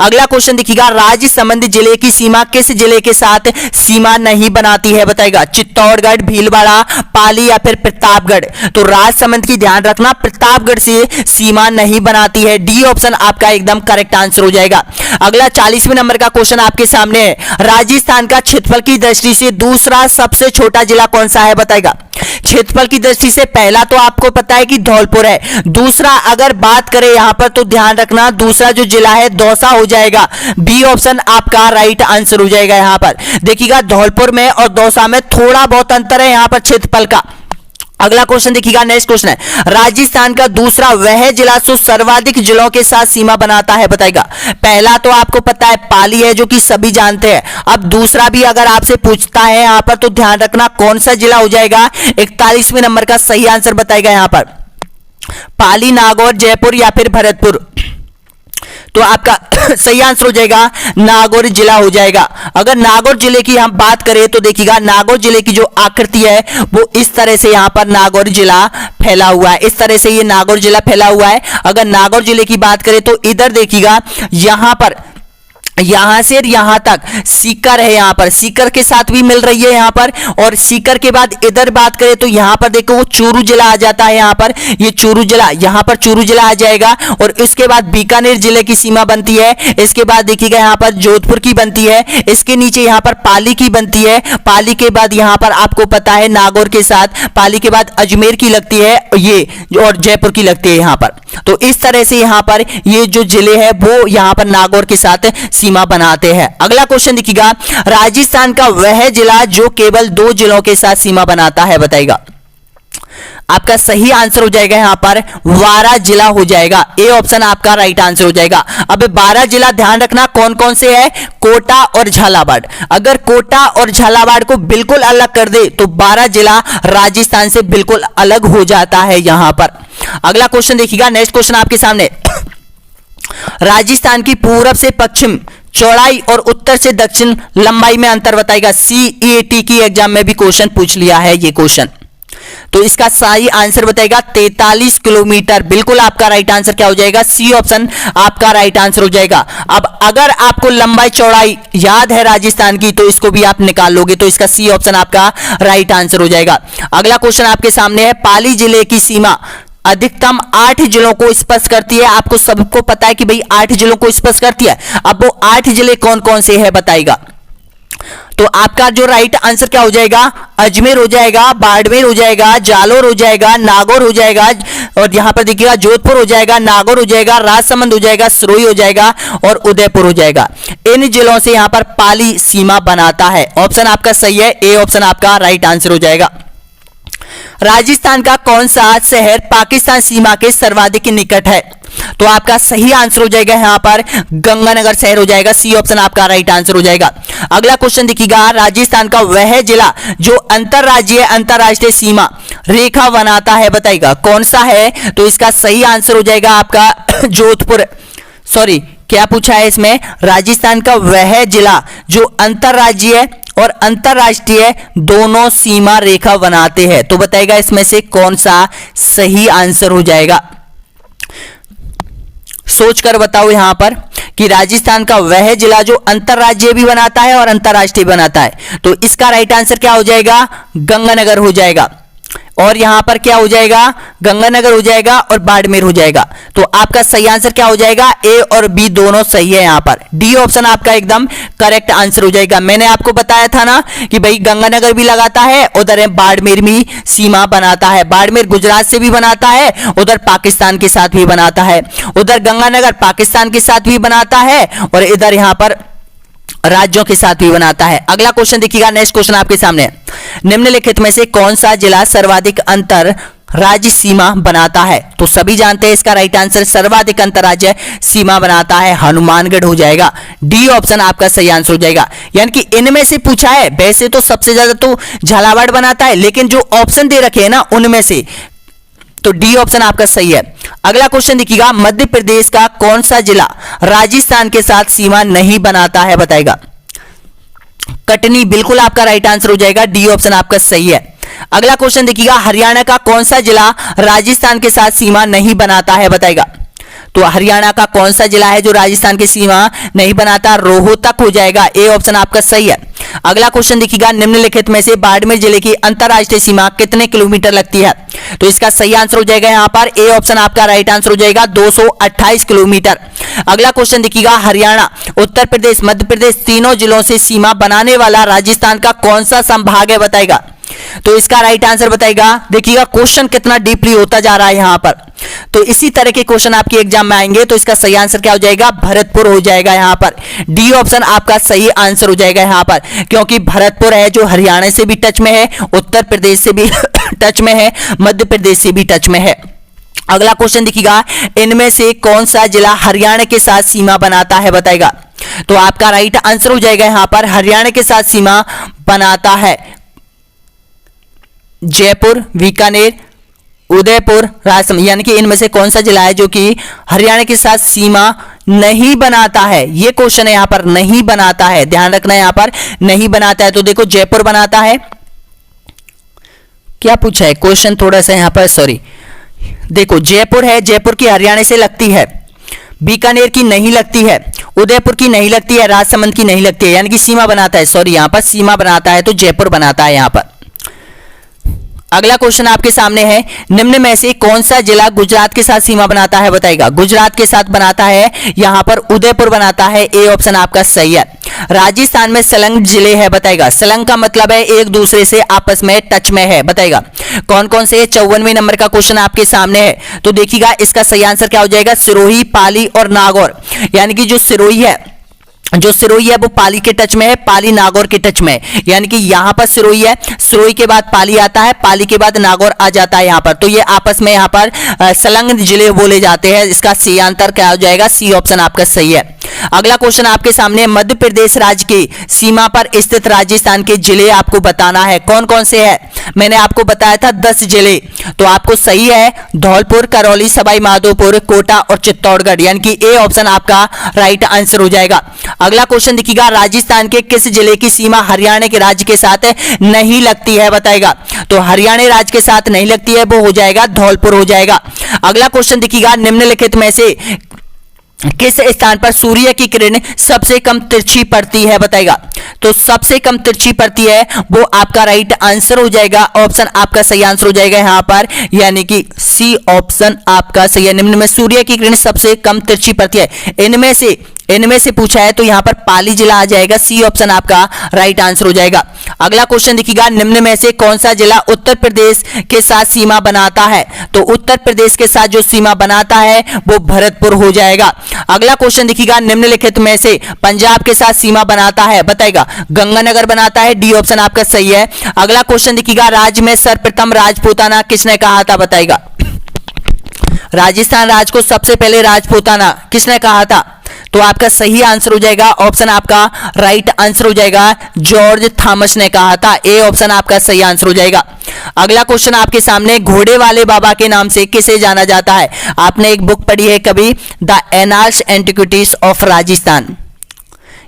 अगला क्वेश्चन देखिएगा, राजसमंद जिले की सीमा किस जिले के साथ सीमा नहीं बनाती है बताएगा, चित्तौड़गढ़, भीलवाड़ा, पाली या फिर प्रतापगढ़। तो राजसमंद की ध्यान रखना, प्रतापगढ़ से सीमा नहीं बनाती है। डी ऑप्शन आपका एकदम करेक्ट आंसर हो जाएगा। अगला 40वें नंबर का क्वेश्चन आपके सामने है, राजस्थान का क्षेत्रफल की दृष्टि से दूसरा सबसे छोटा जिला कौन सा है बताएगा। क्षेत्रफल की दृष्टि से पहला तो आपको पता है कि धौलपुर है, दूसरा अगर बात करें यहां पर तो ध्यान रखना, दूसरा जो जिला है दौसा हो जाएगा। बी ऑप्शन आपका राइट आंसर हो जाएगा यहां पर। देखिएगा, धौलपुर में और दौसा में थोड़ा बहुत अंतर है यहां पर क्षेत्रफल का। अगला क्वेश्चन देखिएगा, नेक्स्ट क्वेश्चन है, राजस्थान का दूसरा वह जिला जो सर्वाधिक जिलों के साथ सीमा बनाता है बताएगा। पहला तो आपको पता है पाली है, जो कि सभी जानते हैं। अब दूसरा भी अगर आपसे पूछता है यहां पर तो ध्यान रखना कौन सा जिला हो जाएगा। 41वें नंबर का सही आंसर बताएगा यहां पर, पाली, नागौर, जयपुर या फिर भरतपुर। तो आपका सही आंसर हो जाएगा नागौर जिला हो जाएगा। अगर नागौर जिले की हम बात करें तो देखिएगा, नागौर जिले की जो आकृति है वो इस तरह से यहां पर नागौर जिला फैला हुआ है, इस तरह से ये नागौर जिला फैला हुआ है। अगर नागौर जिले की बात करें तो इधर देखिएगा, यहां पर यहां से यहां तक सीकर है, यहां पर सीकर के साथ भी मिल रही है यहां पर। और सीकर के बाद इधर बात करें तो यहां पर देखो वो चूरू जिला आ जाता है यहां पर, ये चूरू जिला, यहां पर चूरू जिला आ जाएगा। और इसके बाद बीकानेर जिले की सीमा बनती है। इसके बाद देखिएगा यहां पर जोधपुर की बनती है, इसके नीचे यहां पर पाली की बनती है, पाली के बाद यहां पर आपको पता है नागौर के साथ, पाली के बाद अजमेर की लगती है ये, और जयपुर की लगती है यहां पर। तो इस तरह से यहां पर ये जो जिले हैं वो यहां पर नागौर के साथ सीमा बनाते हैं। अगला क्वेश्चन देखिएगा, राजस्थान का वह जिला जो केवल 2 जिलों के साथ सीमा बनाता है बताएगा। आपका सही आंसर हो जाएगा यहां पर वारा जिला हो जाएगा। ए ऑप्शन आपका राइट आंसर हो जाएगा। अब 12 जिला ध्यान रखना कौन कौन से है, कोटा और झालावाड़। अगर कोटा और झालावाड़ को बिल्कुल अलग कर दे तो 12 जिला राजस्थान से बिल्कुल अलग हो जाता है यहां पर। अगला क्वेश्चन देखिएगा, नेक्स्ट क्वेश्चन आपके सामने, राजस्थान की पूरब से पश्चिम चौड़ाई और उत्तर से दक्षिण लंबाई में अंतर बताएगा। CET की एग्जाम में भी क्वेश्चन पूछ लिया है ये क्वेश्चन। तो इसका सही आंसर बताएगा 43 किलोमीटर। बिल्कुल आपका राइट आंसर क्या हो जाएगा, सी ऑप्शन आपका राइट आंसर हो जाएगा। अब अगर आपको लंबाई चौड़ाई याद है राजस्थान की तो इसको भी आप निकाल लोगे, तो इसका सी ऑप्शन आपका राइट आंसर हो जाएगा। अगला क्वेश्चन आपके सामने है, पाली जिले की सीमा अधिकतम 8 जिलों को स्पर्श करती है। आपको सबको पता है कि भाई 8 जिलों को स्पर्श करती है। अब वो 8 जिले कौन कौन से है बताइएगा। तो आपका जो राइट आंसर क्या हो जाएगा, अजमेर हो जाएगा, बाड़मेर हो जाएगा, जालोर हो जाएगा, नागौर हो जाएगा, और यहां पर देखिएगा जोधपुर हो जाएगा, नागौर हो जाएगा, राजसमंद हो जाएगा, सिरोही हो जाएगा और उदयपुर हो जाएगा। इन जिलों से यहां पर पाली सीमा बनाता है। ऑप्शन आपका सही है, ए ऑप्शन आपका राइट आंसर हो जाएगा। राजस्थान का कौन सा शहर पाकिस्तान सीमा के सर्वाधिक निकट है? तो आपका सही आंसर हो जाएगा यहां पर गंगानगर शहर हो जाएगा। सी ऑप्शन आपका राइट आंसर हो जाएगा। अगला क्वेश्चन देखिएगा, राजस्थान का वह जिला जो अंतरराज्यीय अंतरराष्ट्रीय सीमा रेखा बनाता है बताइएगा, कौन सा है? तो इसका सही आंसर हो जाएगा आपका जोधपुर। सॉरी, क्या पूछा है इसमें? राजस्थान का वह जिला जो अंतरराज्यीय और अंतरराष्ट्रीय दोनों सीमा रेखा बनाते हैं। तो बताइएगा इसमें से कौन सा सही आंसर हो जाएगा। सोच कर बताओ यहां पर कि राजस्थान का वह जिला जो अंतरराज्यीय भी बनाता है और अंतरराष्ट्रीय बनाता है। तो इसका राइट आंसर क्या हो जाएगा? गंगानगर हो जाएगा। और यहां पर क्या हो जाएगा? गंगानगर हो जाएगा और बाड़मेर हो जाएगा। तो आपका सही आंसर क्या हो जाएगा? ए और बी दोनों सही है। यहां पर डी ऑप्शन आपका एकदम करेक्ट आंसर हो जाएगा। मैंने आपको बताया था ना कि भाई गंगानगर भी लगाता है, उधर बाड़मेर भी सीमा बनाता है। बाड़मेर गुजरात से भी बनाता है, उधर पाकिस्तान के साथ भी बनाता है। उधर गंगानगर पाकिस्तान के साथ भी बनाता है और इधर यहां पर राज्यों के साथ भी बनाता है। अगला क्वेश्चन देखिएगा, नेक्स्ट क्वेश्चन आपके सामने। निम्नलिखित में से कौन सा जिला सर्वाधिक अंतर राज्य सीमा बनाता है? तो सभी जानते हैं इसका राइट आंसर सर्वाधिक अंतरराज्य सीमा बनाता है हनुमानगढ़ हो जाएगा। डी ऑप्शन आपका सही आंसर हो जाएगा। यानी कि इनमें से पूछा है, वैसे तो सबसे ज्यादा तो झालावाड़ बनाता है, लेकिन जो ऑप्शन दे रखे हैं ना उनमें से, तो डी ऑप्शन आपका सही है। अगला क्वेश्चन देखिएगा, मध्य प्रदेश का कौन सा जिला राजस्थान के साथ सीमा नहीं बनाता है बताएगा। कटनी बिल्कुल आपका राइट आंसर हो जाएगा। डी ऑप्शन आपका सही है। अगला क्वेश्चन देखिएगा, हरियाणा का कौन सा जिला राजस्थान के साथ सीमा नहीं बनाता है बताएगा। तो हरियाणा का कौन सा जिला है जो राजस्थान की सीमा नहीं बनाता? रोहतक हो जाएगा। ए ऑप्शन आपका सही है। अगला क्वेश्चन देखिएगा, निम्नलिखित में से बाड़मेर जिले की अंतरराष्ट्रीय सीमा कितने किलोमीटर लगती है? तो इसका सही आंसर हो जाएगा यहां पर ए ऑप्शन आपका राइट आंसर हो जाएगा 228 किलोमीटर। अगला क्वेश्चन देखिएगा, हरियाणा, उत्तर प्रदेश, मध्य प्रदेश तीनों जिलों से सीमा बनाने वाला राजस्थान का कौन सा संभाग है बताएगा। तो इसका राइट आंसर बताएगा। देखिएगा क्वेश्चन कितना डीपली होता जा रहा है यहां पर। तो इसी तरह के क्वेश्चन आपके एग्जाम में आएंगे। तो इसका सही आंसर क्या हो जाएगा? भरतपुर हो जाएगा यहां पर। डी ऑप्शन आपका सही आंसर हो जाएगा यहां पर, क्योंकि भरतपुर है जो हरियाणा से भी टच में है, उत्तर प्रदेश से भी टच में है, मध्य प्रदेश से भी टच में है। अगला क्वेश्चन देखिएगा, इनमें से कौन सा जिला हरियाणा के साथ सीमा बनाता है बताएगा। तो आपका राइट आंसर हो जाएगा यहां पर हरियाणा के साथ सीमा बनाता है जयपुर, बीकानेर, उदयपुर, राजसमंद। यानी कि इनमें से कौन सा जिला है जो कि हरियाणा के साथ सीमा नहीं बनाता है? ये क्वेश्चन है यहां पर, नहीं बनाता है, ध्यान रखना है यहां पर नहीं बनाता है। तो देखो जयपुर बनाता है। क्या पूछा है क्वेश्चन? थोड़ा सा यहां पर सॉरी, देखो जयपुर है, जयपुर की हरियाणा से लगती है, बीकानेर की नहीं लगती है, उदयपुर की नहीं लगती है, राजसमंद की नहीं लगती है, यानी कि सीमा बनाता है। सॉरी, यहां पर सीमा बनाता है तो जयपुर बनाता है यहां पर। अगला क्वेश्चन आपके सामने है, निम्न में से कौन सा जिला गुजरात के साथ सीमा बनाता है बताएगा। गुजरात के साथ बनाता है, यहां पर उदयपुर बनाता है। ए ऑप्शन आपका सही है। राजस्थान में संलग्न जिले है बताएगा। संलग्न का मतलब है एक दूसरे से आपस में टच में है बताएगा। कौन कौन से? 54वें नंबर का क्वेश्चन आपके सामने है। तो देखिएगा इसका सही आंसर क्या हो जाएगा? सिरोही, पाली और नागौर। यानी कि जो सिरोही है वो पाली के टच में है, पाली नागौर के टच में है। यानी कि यहां पर सिरोही है, सिरोही के बाद पाली आता है, पाली के बाद नागौर आ जाता है यहां पर। तो ये आपस में यहां पर संलग्न जिले बोले जाते हैं। इसका सही आंसर क्या हो जाएगा? सी ऑप्शन आपका सही है। अगला क्वेश्चन आपके सामने, मध्य प्रदेश राज्य की सीमा पर स्थित राजस्थान के जिले आपको बताना है। कौन कौन से है? मैंने आपको बताया था 10 जिले। तो आपको सही है धौलपुर, करौली, सवाई माधोपुर, कोटा और चित्तौड़गढ़। यानी कि ए ऑप्शन आपका राइट आंसर हो जाएगा। अगला क्वेश्चन देखिएगा, राजस्थान के किस जिले की सीमा हरियाणा के राज्य के साथ नहीं लगती है बताएगा। तो हरियाणा राज्य के साथ नहीं लगती है, वो हो जाएगा धौलपुर हो जाएगा। अगला क्वेश्चन देखिएगा, निम्नलिखित में से किस स्थान पर सूर्य की किरण सबसे कम तिरछी पड़ती है बताएगा। तो सबसे कम तिरछी पड़ती है वो आपका राइट आंसर हो जाएगा, ऑप्शन आपका सही आंसर हो जाएगा यहां पर, यानी कि सी ऑप्शन आपका सही है। निम्न में सूर्य की किरण सबसे कम तिरछी पड़ती है, इनमें से पूछा है तो यहां पर पाली जिला आ जाएगा, सी ऑप्शन आपका राइट आंसर हो जाएगा। अगला क्वेश्चन देखिएगा, निम्न में से कौन सा जिला उत्तर प्रदेश के साथ सीमा बनाता है। तो उत्तर प्रदेश के साथ जो सीमा बनाता है वो भरतपुर हो जाएगा। अगला क्वेश्चन देखिएगा, निम्नलिखित में से पंजाब के साथ सीमा बनाता है बताएगा, गंगानगर बनाता है, डी ऑप्शन आपका सही है। अगला क्वेश्चन देखिएगा, राज्य में सर्वप्रथम राजपूताना किसने कहा था बताएगा। राजस्थान राज्य को सबसे पहले राजपूताना किसने कहा था। तो आपका सही आंसर हो जाएगा, ऑप्शन आपका राइट आंसर हो जाएगा, जॉर्ज थॉमस ने कहा था, ए ऑप्शन आपका सही आंसर हो जाएगा। अगला क्वेश्चन आपके सामने, घोड़े वाले बाबा के नाम से किसे जाना जाता है। आपने एक बुक पढ़ी है कभी, the annals antiquities of Rajasthan,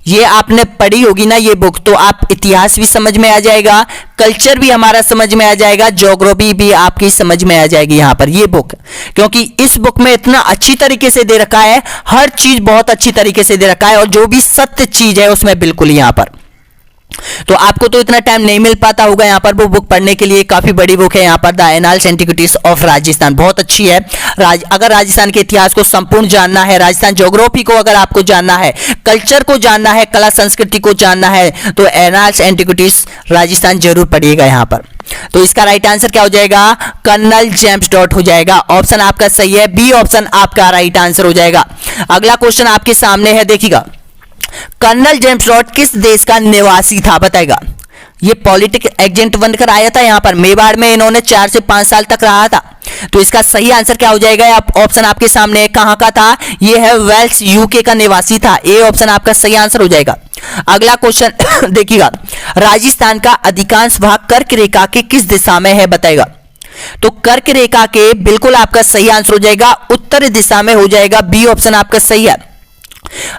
ये आपने पढ़ी होगी ना ये बुक, तो आप इतिहास भी समझ में आ जाएगा, कल्चर भी हमारा समझ में आ जाएगा, ज्योग्राफी भी आपकी समझ में आ जाएगी यहां पर ये बुक, क्योंकि इस बुक में इतना अच्छी तरीके से दे रखा है, हर चीज बहुत अच्छी तरीके से दे रखा है, और जो भी सत्य चीज है उसमें बिल्कुल यहां पर। तो आपको तो इतना टाइम नहीं मिल पाता होगा यहाँ पर वो बुक पढ़ने के लिए, काफी बड़ी बुक है यहाँ पर, the annals antiquities of Rajasthan, बहुत अच्छी है। अगर राजस्थान के इतिहास को संपूर्ण जानना है, राजस्थान ज्योग्राफी को अगर आपको जानना है, कल्चर को जानना है, कला संस्कृति को जानना है, तो एनाल्स एंटिक्विटीज राजस्थान जरूर पढ़िएगा यहाँ पर। तो इसका राइट आंसर क्या हो जाएगा, कर्नल जेम्स डॉट हो जाएगा, ऑप्शन आपका सही है, बी ऑप्शन आपका राइट आंसर हो जाएगा। अगला क्वेश्चन आपके सामने है, देखिएगा, कर्नल जेम्स डॉट किस देश का निवासी था बताएगा। ये पॉलिटिकल एजेंट बनकर आया था यहाँ पर, मेवाड़ में इन्होंने 4 से 5 साल तक रहा था। तो इसका सही आंसर क्या हो जाएगा, ऑप्शन आपके सामने है, कहां का था, ये है वेल्स यूके का निवासी था, ए ऑप्शन आपका सही आंसर हो जाएगा। अगला क्वेश्चन देखिएगा, राजस्थान का अधिकांश भाग कर्क रेखा के किस दिशा में है बताएगा। तो कर्क रेखा के बिल्कुल आपका सही आंसर हो जाएगा, उत्तर दिशा में हो जाएगा, बी ऑप्शन आपका सही है।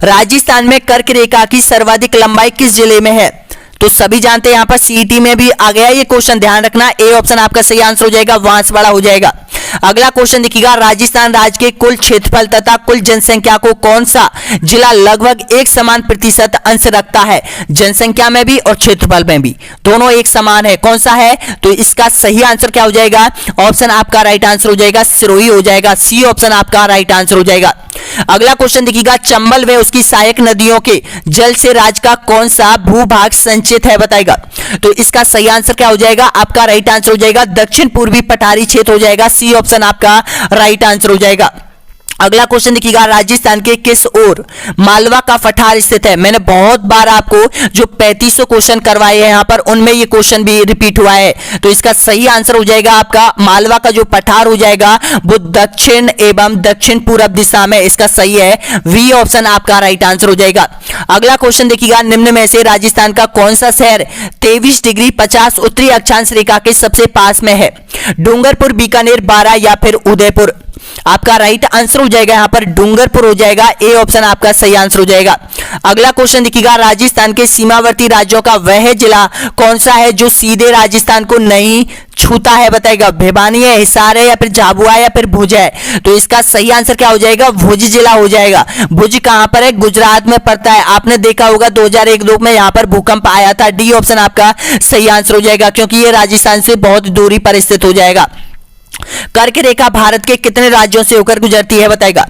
राजस्थान में कर्क रेखा की सर्वाधिक लंबाई किस जिले में है। तो सभी जानते हैं यहां पर सीईटी में भी आ गया ये क्वेश्चन, ध्यान रखना, ए ऑप्शन आपका सही आंसर हो जाएगा, बांसवाड़ा हो जाएगा। अगला क्वेश्चन देखिएगा, राजस्थान राज्य के कुल क्षेत्रफल तथा कुल जनसंख्या को कौन सा जिला लगभग एक समान प्रतिशत अंश रखता है, जनसंख्या में भी और क्षेत्रफल में भी, दोनों एक समान है, कौन सा है। तो इसका सही आंसर क्या हो जाएगा, ऑप्शन आपका राइट आंसर हो जाएगा, सिरोही हो जाएगा, सी ऑप्शन आपका राइट आंसर हो जाएगा। अगला क्वेश्चन देखिएगा, चंबल व उसकी सहायक नदियों के जल से राज्य का कौन सा भूभाग संचित है बताएगा। तो इसका सही आंसर क्या हो जाएगा, आपका राइट आंसर हो जाएगा, दक्षिण पूर्वी पठारी क्षेत्र हो जाएगा, सी ऑप्शन आपका राइट आंसर हो जाएगा। अगला क्वेश्चन देखिएगा, राजस्थान के किस ओर मालवा का पठार स्थित है। मैंने बहुत बार आपको जो 3500 क्वेश्चन करवाए हैं यहाँ पर, उनमें ये क्वेश्चन भी रिपीट हुआ है। तो इसका सही आंसर हो जाएगा आपका, मालवा का जो पठार हो जाएगा वो दक्षिण एवं दक्षिण पूर्व दिशा में, इसका सही है, वी ऑप्शन आपका राइट आंसर हो जाएगा। अगला क्वेश्चन देखिएगा, निम्न में से राजस्थान का कौन सा शहर 23 डिग्री 50 उत्तरी अक्षांश रेखा के सबसे पास में है, डूंगरपुर, बीकानेर, बारा या फिर उदयपुर। आपका राइट आंसर हो जाएगा यहाँ पर डूंगरपुर हो जाएगा, ए ऑप्शन आपका सही आंसर हो जाएगा। अगला क्वेश्चन देखिएगा, राजस्थान के सीमावर्ती राज्यों का वह जिला कौन सा है जो सीधे राजस्थान को नहीं छूता है बताएगा, भिवानी है, हिसार है या फिर झाबुआ है या फिर भुज है। तो इसका सही आंसर क्या हो जाएगा, भुज जिला हो जाएगा। भुज कहां पर है, गुजरात में पड़ता है, आपने देखा होगा 2001-2 में यहां पर भूकंप आया था, डी ऑप्शन आपका सही आंसर हो जाएगा, क्योंकि ये राजस्थान से बहुत दूरी पर स्थित हो जाएगा। कर्क रेखा भारत के कितने राज्यों से होकर गुजरती है बताएगा।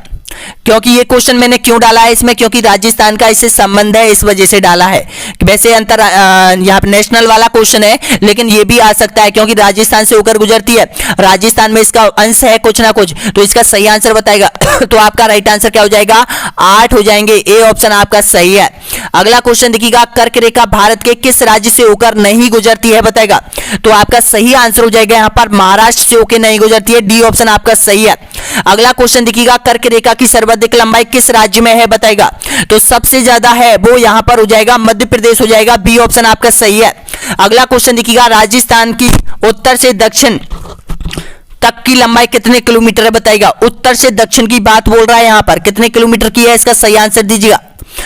क्योंकि ये क्वेश्चन मैंने क्यों डाला है इसमें, क्योंकि राजस्थान का इससे संबंध है, इस वजह से डाला है। वैसे यहाँ पे नेशनल वाला क्वेश्चन है, लेकिन ये भी आ सकता है क्योंकि राजस्थान से होकर गुजरती है, राजस्थान में इसका अंश है कुछ ना कुछ, तो इसका सही आंसर बताएगा। तो आपका राइट आंसर क्या हो जाएगा, 8 हो जाएंगे, ए ऑप्शन आपका सही है। अगला क्वेश्चन देखिएगा, कर्क रेखा भारत के किस राज्य से होकर नहीं गुजरती है बताएगा। तो आपका सही आंसर हो जाएगा यहाँ पर महाराष्ट्र से होकर नहीं गुजरती है, डी ऑप्शन आपका सही है। अगला क्वेश्चन देखिएगा, कर्क रेखा की सर्वाधिक लंबाई किस राज्य में है बताएगा। तो सबसे ज्यादा है वो यहां पर हो जाएगा मध्य प्रदेश हो जाएगा, बी ऑप्शन आपका सही है। अगला क्वेश्चन देखिएगा, राजस्थान की उत्तर से दक्षिण तक की लंबाई कितने किलोमीटर है बताएगा। उत्तर से दक्षिण की बात बोल रहा है यहां पर, कितने किलोमीटर की है, इसका सही आंसर दीजिएगा।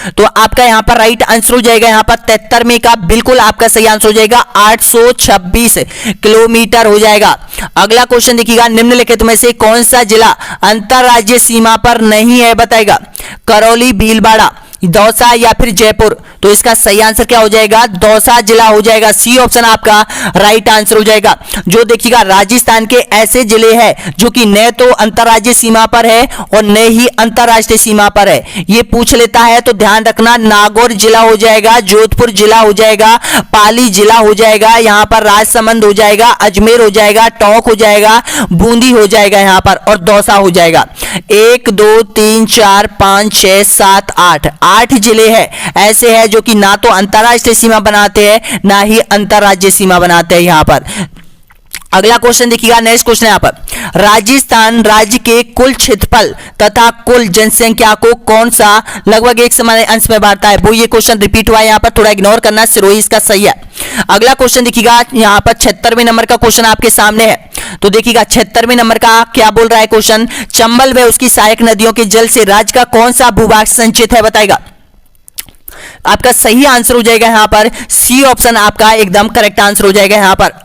तो आपका यहां पर राइट आंसर हो जाएगा यहां पर 73 में का बिल्कुल आपका सही आंसर हो जाएगा 826 किलोमीटर हो जाएगा। अगला क्वेश्चन देखिएगा, निम्नलिखित में से कौन सा जिला अंतरराज्यीय सीमा पर नहीं है बताएगा? करौली, भीलवाड़ा, दौसा या फिर जयपुर। तो इसका सही आंसर क्या हो जाएगा? दौसा जिला हो जाएगा। सी ऑप्शन आपका राइट आंसर हो जाएगा। जो देखिएगा राजस्थान के ऐसे जिले हैं जो कि न तो अंतरराज्यीय सीमा पर है और न ही अंतरराष्ट्रीय सीमा पर है, ये पूछ लेता है तो ध्यान रखना, नागौर जिला हो जाएगा, जोधपुर जिला हो जाएगा, पाली जिला हो जाएगा, यहाँ पर राजसमंद हो जाएगा, अजमेर हो जाएगा, टोंक हो जाएगा, बूंदी हो जाएगा यहाँ पर, और दौसा हो जाएगा। 1 2 3 4 5 6 7 8 जिले हैं ऐसे हैं जो कि ना तो अंतरराष्ट्रीय सीमा बनाते हैं ना ही अंतरराज्यीय सीमा बनाते हैं यहाँ पर। अगला क्वेश्चन देखिएगा, नेक्स्ट क्वेश्चन यहाँ पर, राजस्थान राज्य के कुल क्षेत्रफल तथा कुल जनसंख्या को कौन सा लगभग एक समान अंश में बांटता है? वो ये क्वेश्चन रिपीट हुआ है यहाँ पर, थोड़ा इग्नोर करना, सिरोही इसका सही है। अगला क्वेश्चन देखिएगा यहाँ पर 76वें नंबर का क्वेश्चन आपके सामने है। तो देखिएगा 76वें नंबर का क्या बोल रहा है क्वेश्चन, चंबल व उसकी सहायक नदियों के जल से राज्य का कौन सा भूभाग संचित है बताएगा? आपका सही आंसर हो जाएगा यहाँ पर सी ऑप्शन आपका एकदम करेक्ट आंसर हो जाएगा यहाँ पर।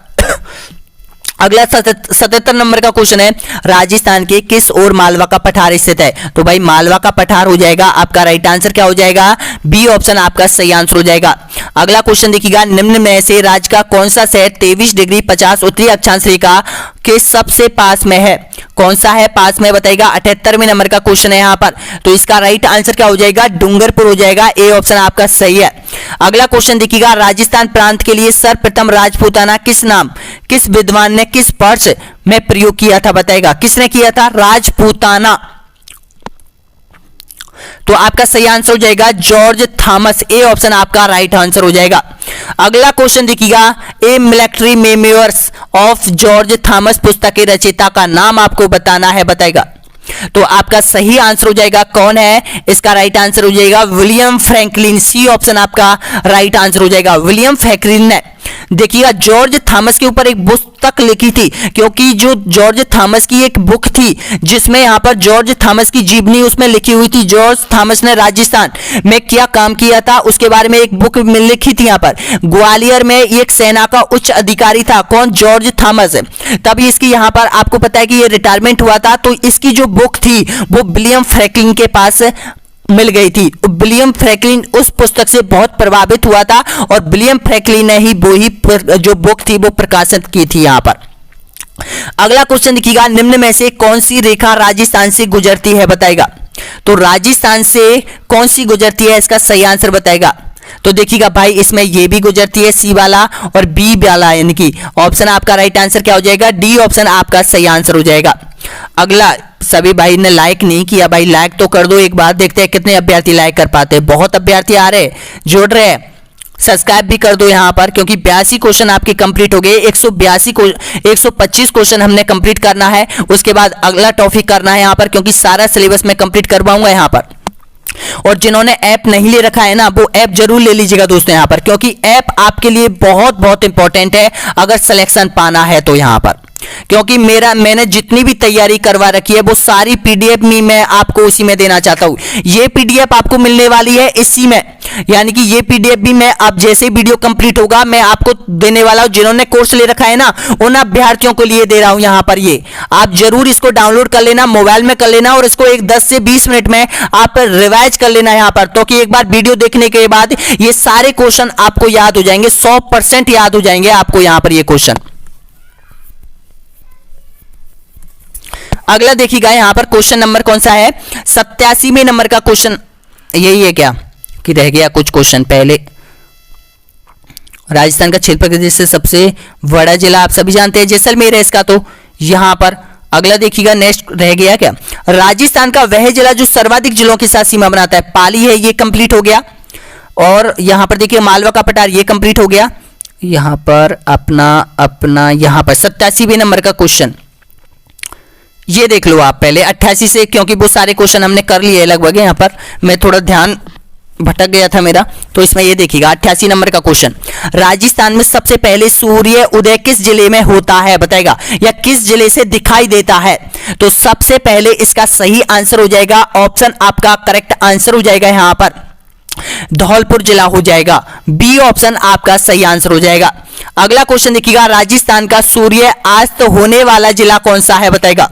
अगला 77 नंबर का क्वेश्चन है, राजस्थान के किस ओर मालवा का पठार स्थित है? तो भाई मालवा का पठार हो जाएगा आपका राइट आंसर क्या हो जाएगा? बी ऑप्शन आपका सही आंसर हो जाएगा। अगला क्वेश्चन देखिएगा, निम्न में से राज्य का कौन सा शहर 23 डिग्री 50 उत्तरी अक्षांश रेखा के सबसे पास में है? कौन सा है पास में बताएगा? 78वें नंबर का क्वेश्चन है यहाँ पर। तो इसका राइट आंसर क्या हो जाएगा? डूंगरपुर हो जाएगा। ए ऑप्शन आपका सही है। अगला क्वेश्चन देखिएगा, राजस्थान प्रांत के लिए सर्वप्रथम राजपूताना किस नाम किस विद्वान ने किस वर्ष में प्रयोग किया था बताएगा? किसने किया था? राजपूताना। तो आपका सही आंसर हो जाएगा जॉर्ज थॉमस। ए ऑप्शन आपका राइट आंसर हो जाएगा। अगला क्वेश्चन देखिएगा, A military memoirs of George Thomas पुस्तक के रचयिता का नाम आपको बताना है बताएगा? तो आपका सही आंसर हो जाएगा कौन है? इसका राइट आंसर हो जाएगा विलियम फ्रैंकलिन। सी ऑप्शन आपका राइट आंसर हो जाएगा। विलियम फ्रैंकलिन ने देखिएगा जॉर्ज थॉमस के ऊपर एक पुस्तक लिखी थी, क्योंकि जो जॉर्ज थॉमस की एक बुक थी जिसमें यहाँ पर जॉर्ज थॉमस की जीवनी उसमें लिखी हुई थी। जॉर्ज थॉमस ने राजस्थान में क्या काम किया था उसके बारे में एक बुक लिखी थी। यहाँ पर ग्वालियर में एक सेना का उच्च अधिकारी था, कौन? George Thomas. तभी इसकी यहाँ पर आपको पता है कि ये रिटायरमेंट हुआ था, तो इसकी जो बुक थी वो विलियम फ्रैंकलिन के पास मिल गई थी। विलियम फ्रैंकलिन उस पुस्तक से बहुत प्रभावित हुआ था और विलियम फ्रैंकलिन ने ही वो ही जो बुक थी वो प्रकाशित की थी यहाँ पर। अगला क्वेश्चन देखिएगा, निम्न में से कौन सी रेखा राजस्थान से गुजरती है बताएगा? तो राजस्थान से कौन सी गुजरती है इसका सही आंसर बताएगा? तो देखिएगा भाई इसमें ये भी गुजरती है सी वाला और बी वाला, यानी कि ऑप्शन आपका राइट आंसर क्या हो जाएगा? डी ऑप्शन आपका सही आंसर हो जाएगा। अगला, सभी भाई ने लाइक नहीं किया, भाई लाइक तो कर दो एक बार, देखते हैं कितने अभ्यर्थी लाइक कर पाते हैं। बहुत अभ्यर्थी आ रहे जुड़ रहे हैं, सब्सक्राइब भी कर दो यहाँ पर, क्योंकि 82 क्वेश्चन आपके कंप्लीट हो गए। 125 क्वेश्चन हमने कंप्लीट करना है, उसके बाद अगला टॉपिक करना है यहाँ पर, क्योंकि सारा सिलेबस में कंप्लीट करवाऊंगा यहाँ पर। और जिन्होंने ऐप नहीं ले रखा है ना, वो ऐप जरूर ले लीजिएगा दोस्तों यहाँ पर, क्योंकि ऐप आपके लिए बहुत बहुत इंपॉर्टेंट है अगर सिलेक्शन पाना है तो यहाँ पर। क्योंकि मैंने जितनी भी तैयारी करवा रखी है वो सारी पीडीएफ में मैं आपको उसी में देना चाहता हूँ। ये पीडीएफ आपको मिलने वाली है इसी में, यानी कि ये पीडीएफ भी मैं अब जैसे ही वीडियो कंप्लीट होगा मैं आपको देने वाला हूँ। जिन्होंने कोर्स ले रखा है ना उन अभ्यर्थियों को लिए दे रहा हूँ यहाँ पर। ये आप जरूर इसको डाउनलोड कर लेना, मोबाइल में कर लेना और इसको एक 10 से 20 मिनट में आप रिवाइज कर लेना यहाँ पर, तो कि एक बार वीडियो देखने के बाद ये सारे क्वेश्चन आपको याद हो जाएंगे, 100% याद हो जाएंगे आपको यहाँ पर ये क्वेश्चन। अगला देखिएगा यहाँ पर क्वेश्चन नंबर कौन सा है? 87वें नंबर का क्वेश्चन यही है क्या कि रह गया कुछ क्वेश्चन पहले? राजस्थान का क्षेत्रफल से सबसे बड़ा जिला आप सभी जानते हैं जैसलमेर है इसका। तो यहाँ पर अगला देखिएगा, नेक्स्ट रह गया क्या? राजस्थान का वह जिला जो सर्वाधिक जिलों के साथ सीमा बनाता है, पाली है, ये कंप्लीट हो गया। और यहाँ पर देखिए मालवा का पठार, ये कंप्लीट हो गया। यहाँ पर अपना यहाँ पर 87वें नंबर का क्वेश्चन ये देख लो आप पहले 88 से, क्योंकि वो सारे क्वेश्चन हमने कर लिए लगभग। यहाँ पर मैं थोड़ा ध्यान भटक गया था मेरा, तो इसमें ये देखिएगा 88 नंबर का क्वेश्चन, राजस्थान में सबसे पहले सूर्य उदय किस जिले में होता है बताएगा, या किस जिले से दिखाई देता है? तो सबसे पहले इसका सही आंसर हो जाएगा ऑप्शन आपका करेक्ट आंसर हो जाएगा यहाँ पर धौलपुर जिला हो जाएगा। बी ऑप्शन आपका सही आंसर हो जाएगा। अगला क्वेश्चन देखिएगा, राजस्थान का सूर्य अस्त होने वाला जिला कौन सा है बताएगा।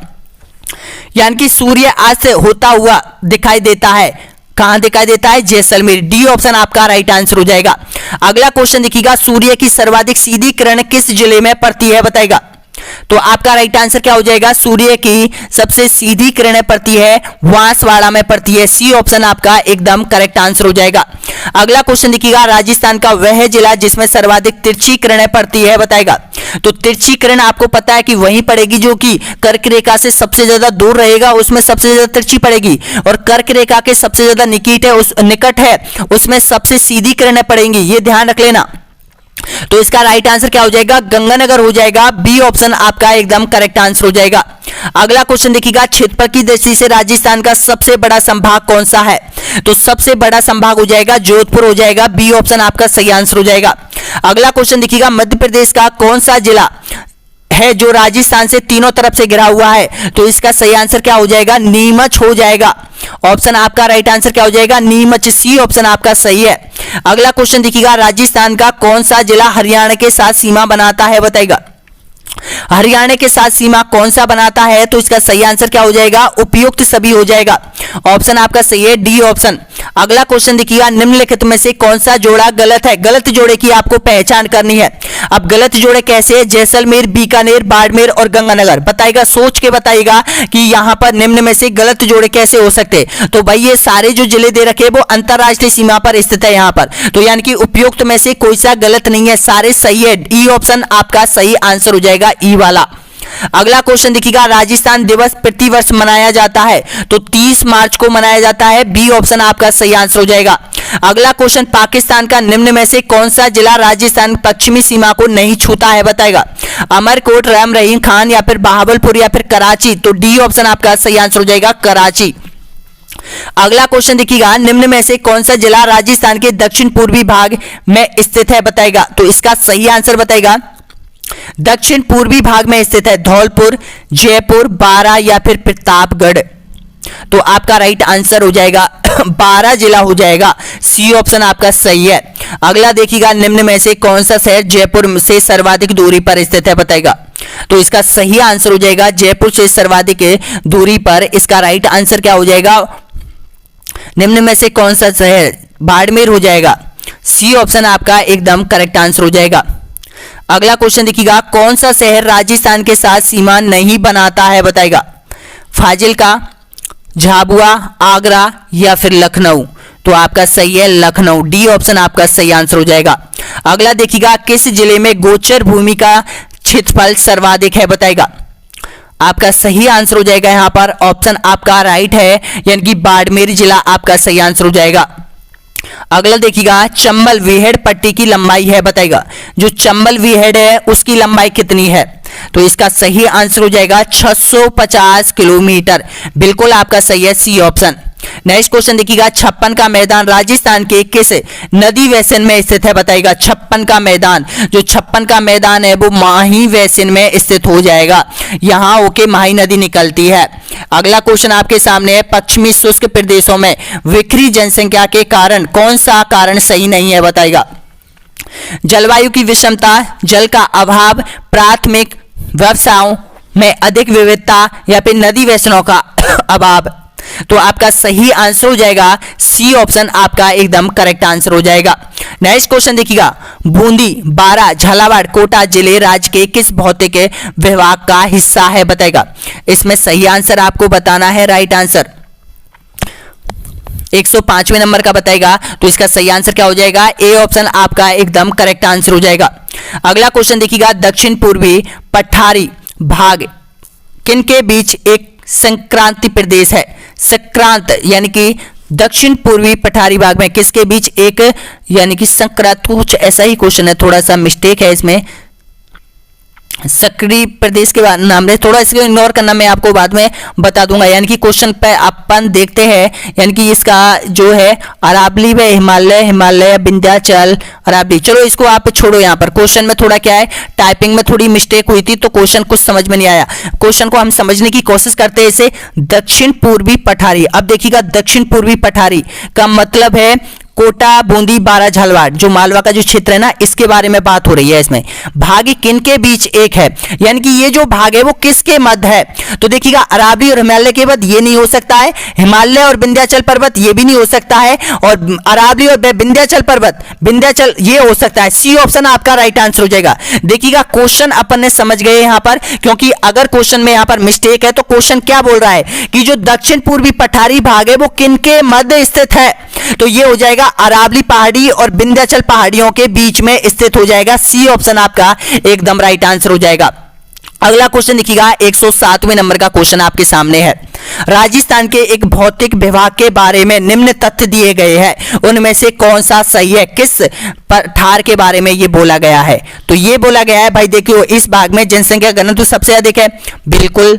यानी कि सूर्य अस्त होता हुआ दिखाई देता है, कहां दिखाई देता है? जैसलमेर। डी ऑप्शन आपका राइट आंसर हो जाएगा। अगला क्वेश्चन देखिएगा, सूर्य की सर्वाधिक सीधी किरण किस जिले में पड़ती है बताएगा। तो आपका राइट आंसर क्या हो जाएगा? सूर्य की सबसे सीधी किरणें पड़ती है बांसवाड़ा में पड़ती है। सी ऑप्शन आपका एकदम करेक्ट आंसर हो जाएगा। अगला क्वेश्चन देखिएगा, राजस्थान का वह जिला जिसमें सर्वाधिक तिरछी किरणें पड़ती है बताएगा। तो तिरछी किरण आपको पता है कि वहीं पड़ेगी जो कि कर्क रेखा से सबसे ज्यादा दूर रहेगा, उसमें सबसे ज्यादा तिरछी पड़ेगी, और कर्क रेखा के सबसे ज्यादा निकट है उसमें सबसे सीधी किरणें पड़ेंगी, ये ध्यान रख लेना। तो इसका राइट आंसर क्या हो जाएगा? गंगानगर हो जाएगा। बी ऑप्शन आपका एकदम करेक्ट आंसर हो जाएगा। अगला क्वेश्चन देखिएगा, क्षेत्रफल की दृष्टि से राजस्थान का सबसे बड़ा संभाग कौन सा है? तो सबसे बड़ा संभाग हो जाएगा जोधपुर हो जाएगा। बी ऑप्शन आपका सही आंसर हो जाएगा। अगला क्वेश्चन देखिएगा, मध्य प्रदेश का कौन सा जिला है जो राजस्थान से तीनों तरफ से घिरा हुआ है? तो इसका सही आंसर क्या हो जाएगा? नीमच हो जाएगा। ऑप्शन आपका राइट आंसर क्या हो जाएगा? नीमच। सी ऑप्शन आपका सही है। अगला क्वेश्चन देखिएगा, राजस्थान का कौन सा जिला हरियाणा के साथ सीमा बनाता है बताएगा। हरियाणा के साथ सीमा कौन सा बनाता है? तो इसका सही आंसर क्या हो जाएगा? उपयुक्त सभी हो जाएगा। ऑप्शन आपका सही है, डी ऑप्शन। अगला क्वेश्चन देखिएगा, निम्नलिखित में से कौन सा जोड़ा गलत है? गलत जोड़े की आपको पहचान करनी है। अब गलत जोड़े कैसे? जैसलमेर, बीकानेर, बाड़मेर और गंगानगर। बताइएगा, सोच के बताइएगा कि यहां पर निम्न में से गलत जोड़े कैसे हो सकते। तो भाई ये सारे जो जिले दे रखे वो अंतरराष्ट्रीय सीमा पर स्थित है यहां पर, तो यानी कि उपयुक्त में से कोई सा गलत नहीं है, सारे सही है। ई ऑप्शन आपका सही आंसर हो जाएगा, ई वाला। अगला क्वेश्चन देखिएगा, राजस्थान दिवस प्रतिवर्ष मनाया जाता है, तो 30 मार्च को मनाया जाता है। बी ऑप्शन आपका सही आंसर हो जाएगा। अगला क्वेश्चन, पाकिस्तान का निम्न में से कौन सा जिला राजस्थान पश्चिमी सीमा को नहीं छूता है बताएगा। अमरकोट, राम रहीम खान या फिर बहावलपुर या फिर कराची। तो डी ऑप्शन आपका सही आंसर हो जाएगा, कराची। अगला क्वेश्चन देखिएगा, निम्न में से कौन सा जिला राजस्थान के दक्षिण पूर्वी भाग में स्थित है बताएगा। तो इसका सही आंसर बताएगा, दक्षिण पूर्वी भाग में स्थित है धौलपुर, जयपुर, बारां या फिर प्रतापगढ़। तो आपका राइट आंसर हो जाएगा बारां जिला हो जाएगा। सी ऑप्शन आपका सही है। अगला देखिएगा, निम्न में से कौन सा शहर जयपुर से सर्वाधिक दूरी पर स्थित है बताएगा। तो इसका सही आंसर हो जाएगा, जयपुर से सर्वाधिक दूरी पर। इसका राइट आंसर क्या हो जाएगा? निम्न में से कौन सा शहर? बाड़मेर हो जाएगा। सी ऑप्शन आपका एकदम करेक्ट आंसर हो जाएगा। अगला क्वेश्चन देखिएगा, कौन सा शहर राजस्थान के साथ सीमा नहीं बनाता है बताएगा। फाजिल्का, झाबुआ, आगरा या फिर लखनऊ। तो आपका सही है लखनऊ। डी ऑप्शन आपका सही आंसर हो जाएगा। अगला देखिएगा, किस जिले में गोचर भूमि का क्षेत्रफल सर्वाधिक है बताएगा। आपका सही आंसर हो जाएगा यहां पर, ऑप्शन आपका राइट है, यानी कि बाड़मेर जिला आपका सही आंसर हो जाएगा। अगला देखिएगा, चंबल विहेड़ पट्टी की लंबाई है बताएगा। जो चंबल विहेड़ है उसकी लंबाई कितनी है? तो इसका सही आंसर हो जाएगा 650 किलोमीटर। बिल्कुल आपका सही है, सी ऑप्शन। नेक्स्ट क्वेश्चन देखिएगा, 56 का मैदान राजस्थान के किस नदी वैसन में स्थित है बताएगा। 56 का मैदान, जो 56 का मैदान है वो माही वैसन में स्थित हो जाएगा, यहां होके माही नदी निकलती है। अगला क्वेश्चन आपके सामने है, पश्चिमी शुष्क प्रदेशों में बिखरी जनसंख्या के कारण कौन सा कारण सही नहीं है बताएगा। जलवायु की विषमता, जल का अभाव, प्राथमिक व्यवसायों में अधिक विविधता या फिर नदी वैष्णव का अभाव। तो आपका सही आंसर हो जाएगा सी ऑप्शन आपका एकदम करेक्ट आंसर हो जाएगा। नेक्स्ट क्वेश्चन देखिएगा, बूंदी, बारां, झालावाड़, कोटा जिले राज्य के किस भौतिक विभाग का हिस्सा है बताएगा। इसमें सही आंसर आपको बताना है, राइट आंसर 105वें नंबर का बताएगा। तो इसका सही आंसर क्या हो जाएगा? ए ऑप्शन आपका एकदम करेक्ट आंसर हो जाएगा। अगला क्वेश्चन देखिएगा, दक्षिण पूर्वी पठारी भाग किन के बीच एक संक्रांति प्रदेश है। संक्रांत यानी कि दक्षिण पूर्वी पठारी भाग में किसके बीच एक यानी कि संक्रांत, कुछ ऐसा ही क्वेश्चन है, थोड़ा सा मिस्टेक है इसमें। सक्रिय प्रदेश के नाम से थोड़ा इसको इग्नोर करना, मैं आपको बाद में बता दूंगा। यानी कि क्वेश्चन पे अपन देखते हैं, यानी कि इसका जो है अरावली व हिमालय, हिमालय, विंध्याचल, अरावली। चलो इसको आप छोड़ो, यहाँ पर क्वेश्चन में थोड़ा क्या है, टाइपिंग में थोड़ी मिस्टेक हुई थी तो क्वेश्चन कुछ समझ में नहीं आया। क्वेश्चन को हम समझने की कोशिश करते हैं। इसे दक्षिण पूर्वी पठारी, अब देखिएगा दक्षिण पूर्वी पठारी का मतलब है कोटा, बूंदी, बारा, झालवाड़, जो मालवा का जो क्षेत्र है ना, इसके बारे में बात हो रही है। इसमें भाग किन के बीच एक है, यानी कि ये जो भाग है वो किसके मध्य है? तो देखिएगा, अरावली और हिमालय के मध्य ये नहीं हो सकता है, हिमालय और विंध्याचल पर्वत ये भी नहीं हो सकता है, और अरावली और विंध्याचल पर्वत, विंध्याचल ये हो सकता है। सी ऑप्शन आपका राइट आंसर हो जाएगा। देखिएगा, क्वेश्चन अपन ने समझ गए यहां पर, क्योंकि अगर क्वेश्चन में यहां पर मिस्टेक है तो क्वेश्चन क्या बोल रहा है कि जो दक्षिण पूर्वी पठारी भाग है वो किनके मध्य स्थित है? तो ये हो जाएगा अरावली पहाड़ी और विंध्याचल पहाड़ियों के बीच में स्थित हो जाएगा। सी ऑप्शन आपका एकदम राइट आंसर हो जाएगा। अगला क्वेश्चन देखिएगा, 107वें नंबर का क्वेश्चन आपके सामने है। राजस्थान के एक भौतिक विभाग के बारे में निम्न तथ्य दिए गए हैं, उनमें से कौन सा सही है? किस पठार के बारे में ये बोला गया है? तो ये बोला गया है भाई, देखियो, इस भाग में जनसंख्या घनत्व सबसे अधिक है, बिल्कुल।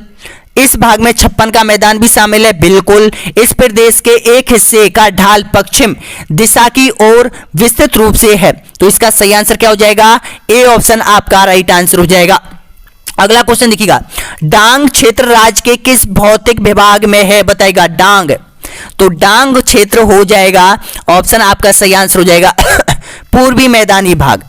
इस भाग में 56 का मैदान भी शामिल है, बिल्कुल। इस प्रदेश के एक हिस्से का ढाल पश्चिम दिशा की ओर विस्तृत रूप से है। तो इसका सही आंसर क्या हो जाएगा? ए ऑप्शन आपका राइट आंसर हो जाएगा। अगला क्वेश्चन देखिएगा, डांग क्षेत्र राज्य के किस भौतिक विभाग में है? बताएगा डांग। तो डांग क्षेत्र हो जाएगा, ऑप्शन आपका सही आंसर हो जाएगा पूर्वी मैदानी भाग।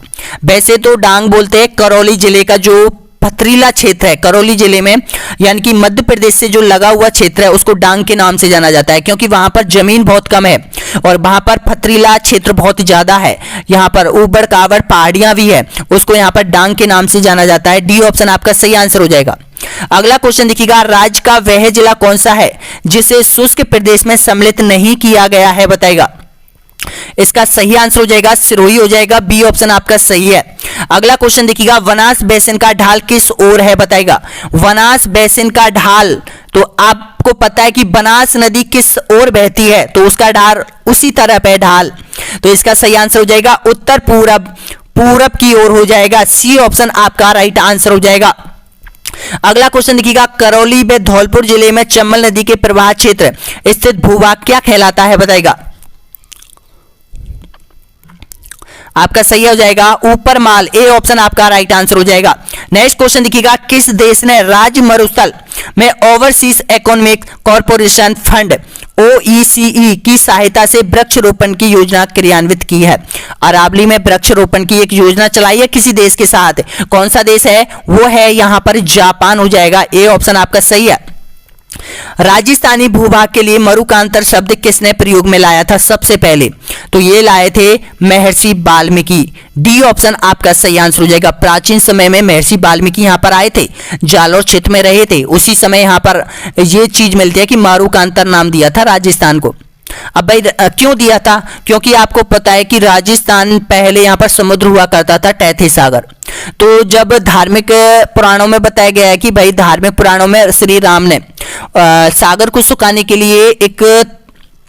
वैसे तो डांग बोलते हैं करौली जिले का जो पथरीला क्षेत्र है, करौली जिले में, यानी कि मध्य प्रदेश से जो लगा हुआ क्षेत्र है उसको डांग के नाम से जाना जाता है, क्योंकि वहां पर जमीन बहुत कम है और वहां पर पथरीला क्षेत्र बहुत ज्यादा है, यहाँ पर ऊबड़ खाबड़ पहाड़ियां भी है, उसको यहाँ पर डांग के नाम से जाना जाता है। डी ऑप्शन आपका सही आंसर हो जाएगा। अगला क्वेश्चन देखिएगा, राज्य का वह जिला कौन सा है जिसे शुष्क प्रदेश में सम्मिलित नहीं किया गया है? बताएगा। इसका सही आंसर हो जाएगा सिरोही हो जाएगा। बी ऑप्शन आपका सही है। अगला क्वेश्चन देखिएगा, वनास बेसिन का ढाल किस ओर है? बताएगा। वनास बेसिन का ढाल, तो आपको पता है कि बनास नदी किस ओर बहती है, तो उसका ढाल उसी तरफ है ढाल, तो इसका सही आंसर हो जाएगा उत्तर पूरब, पूरब की ओर हो जाएगा। सी ऑप्शन आपका राइट आंसर हो जाएगा। अगला क्वेश्चन देखिएगा, करौली व धौलपुर जिले में चंबल नदी के प्रवाह क्षेत्र स्थित भूभाग क्या कहलाता है? बताएगा। आपका सही हो जाएगा ऊपर माल। ए ऑप्शन आपका राइट आंसर हो जाएगा। नेक्स्ट क्वेश्चन देखिएगा, किस देश ने राज्य मरुस्थल में overseas economic corporation fund OECE की सहायता से वृक्षारोपण की योजना क्रियान्वित की है? अरावली में वृक्षारोपण की एक योजना चलाई है किसी देश के साथ, कौन सा देश है? वो है यहाँ पर जापान हो जाएगा। ए ऑप्शन आपका सही है। राजस्थानी भूभाग के लिए मरुकांतर शब्द किसने प्रयोग में लाया था सबसे पहले? तो ये लाए थे महर्षि वाल्मीकि। डी ऑप्शन आपका सही आंसर हो जाएगा। प्राचीन समय में महर्षि वाल्मीकि यहाँ पर आए थे, जालौर क्षेत्र में रहे थे, उसी समय यहाँ पर ये चीज मिलती है कि मरुकांतर नाम दिया था राजस्थान को। अब भाई क्यों दिया था? क्योंकि आपको पता है कि राजस्थान पहले यहाँ पर समुद्र हुआ करता था, तैतीस सागर। तो जब धार्मिक पुराणों में बताया गया है कि भाई धार्मिक पुराणों में श्री राम ने सागर को सुखाने के लिए एक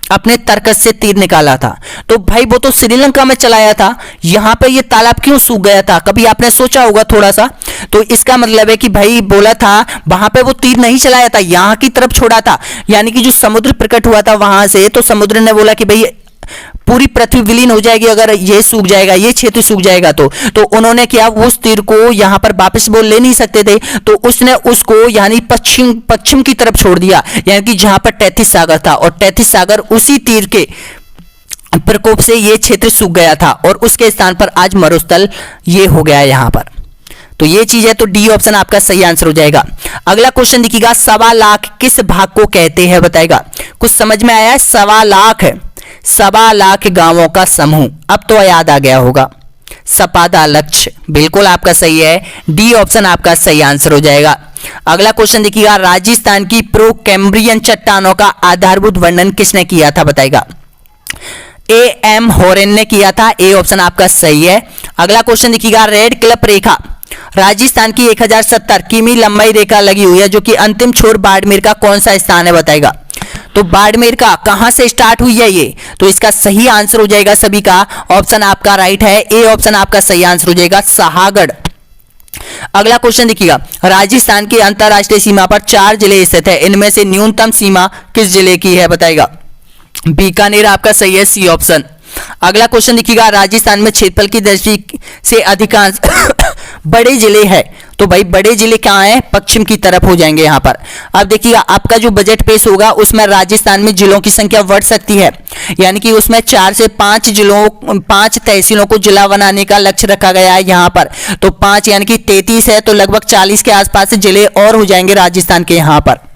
अपने तरकस से तीर निकाला था, तो भाई वो तो श्रीलंका में चलाया था, यहाँ पे ये तालाब क्यों सूख गया था? कभी आपने सोचा होगा थोड़ा सा? तो इसका मतलब है कि भाई बोला था वहां पे वो तीर नहीं चलाया था, यहाँ की तरफ छोड़ा था, यानी कि जो समुद्र प्रकट हुआ था वहां से, तो समुद्र ने बोला कि भाई पूरी पृथ्वी विलीन हो जाएगी अगर ये सूख जाएगा, ये क्षेत्र सूख जाएगा। तो उन्होंने क्या, उस तीर को यहाँ पर वापस वो ले नहीं सकते थे, तो उसने उसको यानी पश्चिम की तरफ छोड़ दिया, यानी कि जहां पर 33 सागर था, और 33 सागर उसी तीर के प्रकोप से ये क्षेत्र सूख गया था, और उसके स्थान पर आज मरुस्थल ये हो गया यहाँ पर। तो ये चीज है, तो डी ऑप्शन आपका सही आंसर हो जाएगा। अगला क्वेश्चन देखिएगा, 1.25 लाख किस भाग को कहते हैं? बताएगा। कुछ समझ में आया है? 1.25 लाख, 1.25 लाख गांवों का समूह। अब तो याद आ गया होगा, सपादा लक्ष्य, बिल्कुल आपका सही है। डी ऑप्शन आपका सही आंसर हो जाएगा। अगला क्वेश्चन देखिएगा, राजस्थान की प्रो कैम्ब्रियन चट्टानों का आधारभूत वर्णन किसने किया था? बताएगा। A.M. हॉरेन ने किया था। ए ऑप्शन आपका सही है। अगला क्वेश्चन देखिएगा, रेड क्लिफ रेखा राजस्थान की 1070 किमी लंबाई रेखा लगी हुई है, जो कि अंतिम छोर बाड़मेर का कौन सा स्थान है? बताएगा। तो बाड़मेर का कहां से स्टार्ट हुई है ये? तो इसका सही आंसर हो जाएगा सभी का, ऑप्शन आपका राइट है। ए ऑप्शन आपका सही आंसर हो जाएगा, सहागढ़। अगला क्वेश्चन देखिएगा, राजस्थान की अंतरराष्ट्रीय सीमा पर 4 जिले स्थित है, इनमें से न्यूनतम सीमा किस जिले की है? बताएगा। बीकानेर आपका सही है, सी ऑप्शन। अगला क्वेश्चन देखिएगा, राजस्थान में क्षेत्रफल की दृष्टि से अधिकांश बड़े जिले हैं, तो भाई बड़े जिले कहाँ हैं, पश्चिम की तरफ हो जाएंगे यहाँ पर। अब देखिएगा आपका जो बजट पेश होगा उसमें राजस्थान में जिलों की संख्या बढ़ सकती है, यानी कि उसमें 4 से 5 तहसीलों को जिला बनाने का लक्ष्य रखा गया है यहाँ पर। तो 5 यानी कि 33 है, तो लगभग 40 के आसपास जिले और हो जाएंगे राजस्थान के यहाँ पर।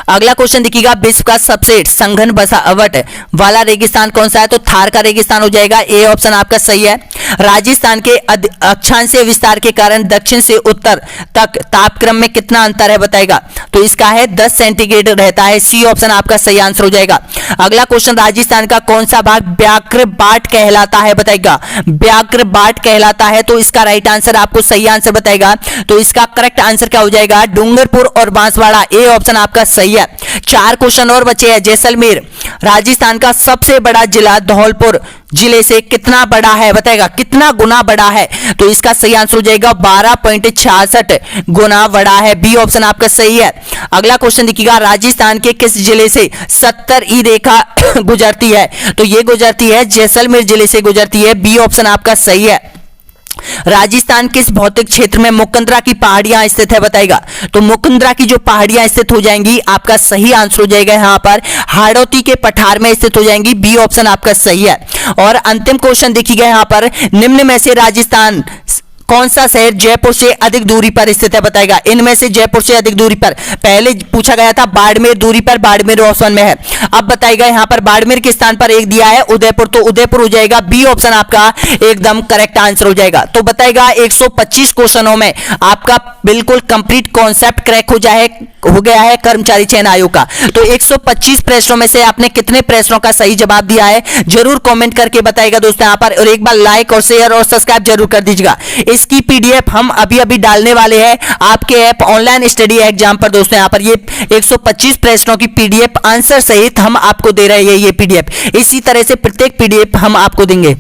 अगला क्वेश्चन देखिएगा, विश्व का सबसे संघन बसावट वाला रेगिस्तान कौन सा है, तो थार का रेगिस्तान हो जाएगा। ए ऑप्शन आपका सही है। राजस्थान के अक्षांशीय विस्तार के कारण दक्षिण से उत्तर तक तापक्रम में कितना अंतर है बताएगा, तो इसका है 10 सेंटीग्रेड रहता है। सी ऑप्शन आपका सही आंसर हो जाएगा। अगला क्वेश्चन, राजस्थान का कौन सा भाग व्याघ्र बाट कहलाता है बताएगा, व्याघ्र बाट कहलाता है, तो इसका राइट आंसर आपको सही आंसर बताएगा। तो इसका करेक्ट आंसर क्या हो जाएगा, डूंगरपुर और बांसवाड़ा। ए ऑप्शन आपका सही है। 4 क्वेश्चन और बचे हैं। जैसलमेर राजस्थान का सबसे बड़ा जिला धौलपुर जिले से कितना बड़ा है बताएगा, कितना गुना बड़ा है, तो इसका सही आंसर हो जाएगा 12.66 गुना बड़ा है। बी ऑप्शन आपका सही है। अगला क्वेश्चन देखिएगा, राजस्थान के किस जिले से 70 रेखा गुजरती है, तो ये गुजरती है जैसलमेर जिले से गुजरती है। बी ऑप्शन आपका सही है। राजस्थान किस भौतिक क्षेत्र में मुकंदरा की पहाड़ियां स्थित है बताएगा, तो मुकंदरा की जो पहाड़ियां स्थित हो जाएंगी आपका सही आंसर हो जाएगा यहां पर हाड़ौती के पठार में स्थित हो जाएंगी। बी ऑप्शन आपका सही है। और अंतिम क्वेश्चन देखिएगा यहां पर, निम्न में से राजस्थान कौन सा शहर जयपुर से अधिक दूरी पर स्थित है बताएगा, इनमें से जयपुर से अधिक दूरी पर, पहले पूछा गया था बाड़मेर दूरी पर, बाड़मेर ऑप्शन में है। अब बताएगा यहां पर बाड़मेर के स्थान पर एक दिया है उदयपुर, तो उदयपुर हो जाएगा। बी ऑप्शन आपका एकदम करेक्ट आंसर हो जाएगा। तो बताएगा 125 क्वेश्चनों में आपका बिल्कुल कंप्लीट कॉन्सेप्ट क्रैक हो गया है कर्मचारी चयन आयोग का। तो 125 प्रश्नों में से आपने कितने प्रश्नों का सही जवाब दिया है जरूर कमेंट करके बताएगा दोस्तों यहां पर, और एक बार लाइक और शेयर और सब्सक्राइब जरूर कर दीजिएगा। इसकी पीडीएफ हम अभी डालने वाले हैं आपके ऐप ऑनलाइन स्टडी एग्जाम पर दोस्तों। यहां पर ये 125 प्रश्नों की पीडीएफ आंसर सहित हम आपको दे रहे हैं ये पीडीएफ। इसी तरह से प्रत्येक पीडीएफ हम आपको देंगे।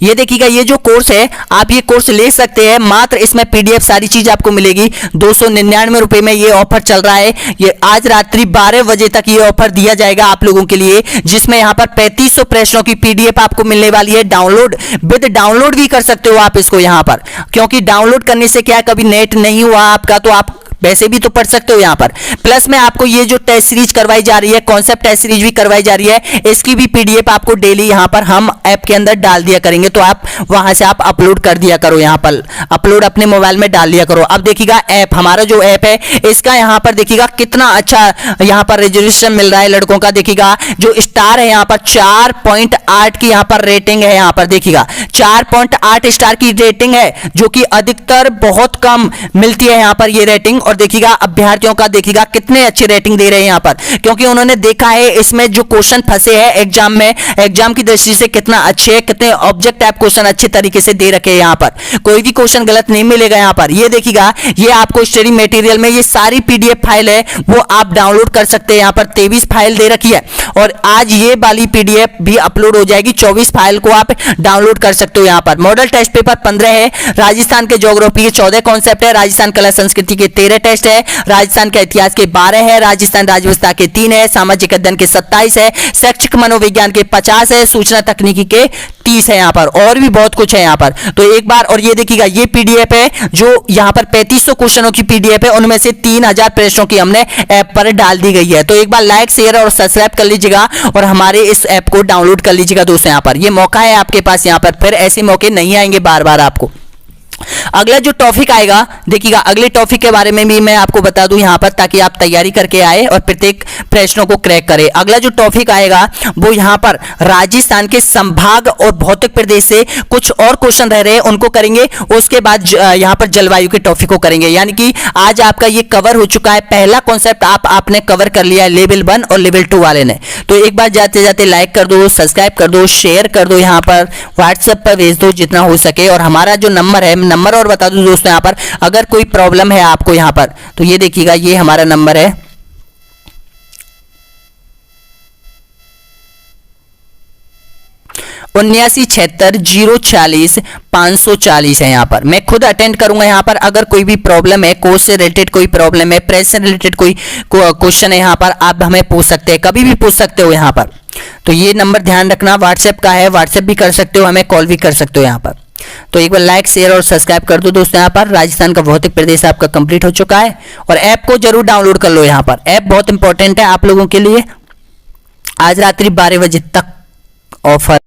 ये देखिएगा ये जो कोर्स है आप ये कोर्स ले सकते हैं, मात्र इसमें पीडीएफ सारी चीज आपको मिलेगी 299 रुपए में। ये ऑफर चल रहा है, ये आज रात्रि 12 बजे तक ये ऑफर दिया जाएगा आप लोगों के लिए, जिसमें यहां पर 3500 प्रश्नों की पीडीएफ आपको मिलने वाली है। डाउनलोड विद डाउनलोड भी कर सकते हो आप इसको यहां पर, क्योंकि डाउनलोड करने से क्या कभी नेट नहीं हुआ आपका तो आप वैसे भी तो पढ़ सकते हो यहां पर। प्लस में आपको ये जो टेस्ट सीरीज करवाई जा रही है, कॉन्सेप्ट टेस्ट सीरीज भी करवाई जा रही है, इसकी भी पीडीएफ आपको डेली यहां पर हम ऐप के अंदर डाल दिया करेंगे, तो आप वहां से आप अपलोड कर दिया करो, यहां पर अपलोड अपने मोबाइल में डाल दिया करो। अब देखिएगा ऐप, हमारा जो ऐप है इसका यहां पर देखिएगा कितना अच्छा यहां पर रजिस्ट्रेशन मिल रहा है लड़कों का। देखिएगा जो स्टार है यहां पर 4.8 की यहां पर रेटिंग है, यहां पर देखिएगा 4.8 स्टार की रेटिंग है, जो कि अधिकतर बहुत कम मिलती है यहां पर ये रेटिंग। और देखिएगा अभ्यर्थियों का देखिएगा कितने अच्छे रेटिंग दे रहे हैं यहां पर, क्योंकि उन्होंने देखा है इसमें जो क्वेश्चन फंसे हैं एग्जाम में, एग्जाम की दृष्टि से कितना अच्छे, कितने ऑब्जेक्ट टाइप क्वेश्चन अच्छे तरीके से दे रखे हैं यहां पर, कोई भी क्वेश्चन गलत नहीं मिलेगा यहां पर। ये देखिएगा ये आपको स्टडी मटेरियल में ये सारी पीडीएफ फाइल है वो आप डाउनलोड कर सकते हैं। यहां पर 23 फाइल दे रखी है और आज ये वाली पीडीएफ भी अपलोड हो जाएगी, 24 फाइल को आप डाउनलोड कर सकते हो यहां पर। मॉडल टेस्ट पेपर 15 है, राजस्थान के ज्योग्राफी के 14 कॉन्सेप्ट है, राजस्थान कला संस्कृति के 13 टेस्ट है, राजस्थान के इतिहास के 12 है, राजस्थान राज्य व्यवस्था के 3 है, सामाजिक अध्ययन के 27 है, शैक्षिक मनोविज्ञान के 50 है, सूचना तकनीकी के 30 है यहां पर, और भी बहुत कुछ है यहां पर। तो एक बार और ये देखिएगा ये पीडीएफ है जो यहां पर 3500 क्वेश्चनों की पीडीएफ है, उनमें से 3000 प्रश्नों की हमने ऐप पर डाल दी गई है। तो एक बार लाइक शेयर और सब्सक्राइब कर लीजिएगा और हमारे इस ऐप को डाउनलोड कर लीजिएगा दोस्तों। यहां पर ये मौका है आपके पास, यहां पर फिर ऐसे मौके नहीं आएंगे बार बार आपको। अगला जो टॉपिक आएगा देखिएगा, अगले टॉपिक के बारे में भी मैं आपको बता दूं यहां पर, ताकि आप तैयारी करके आए और प्रत्येक प्रश्नों को क्रैक करें। अगला जो टॉपिक आएगा वो यहां पर राजस्थान के संभाग और भौतिक प्रदेश से कुछ और क्वेश्चन रह रहे हैं उनको करेंगे, उसके बाद यहां पर जलवायु के टॉपिक को करेंगे। यानी कि आज आपका ये कवर हो चुका है, पहला कॉन्सेप्ट आपने कवर कर लिया है लेवल 1 और लेवल 2 वाले ने। तो एक बार जाते जाते लाइक कर दो, सब्सक्राइब कर दो, शेयर कर दो, यहां पर व्हाट्सएप पर भेज दो जितना हो सके। और हमारा जो नंबर है, नंबर और बता दूं दोस्तों, यहां पर अगर कोई प्रॉब्लम है आपको यहां पर, तो ये देखिएगा ये हमारा नंबर है 7976040540 है। यहां पर मैं खुद अटेंड करूंगा यहां पर, अगर कोई भी प्रॉब्लम है, कोर्स से रिलेटेड कोई प्रॉब्लम है, प्रेस से रिलेटेड कोई क्वेश्चन है यहां पर, आप हमें पूछ सकते हैं, कभी भी पूछ सकते हो यहां पर। तो ये नंबर ध्यान रखना, व्हाट्सएप का है, व्हाट्सएप भी कर सकते हो, हमें कॉल भी कर सकते हो यहां पर। तो एक बार लाइक शेयर और सब्सक्राइब कर दो दोस्तों। यहाँ पर राजस्थान का भौतिक प्रदेश आपका कंप्लीट हो चुका है और ऐप को जरूर डाउनलोड कर लो। यहाँ पर ऐप बहुत इंपॉर्टेंट है आप लोगों के लिए। आज रात्रि 12 बजे तक ऑफर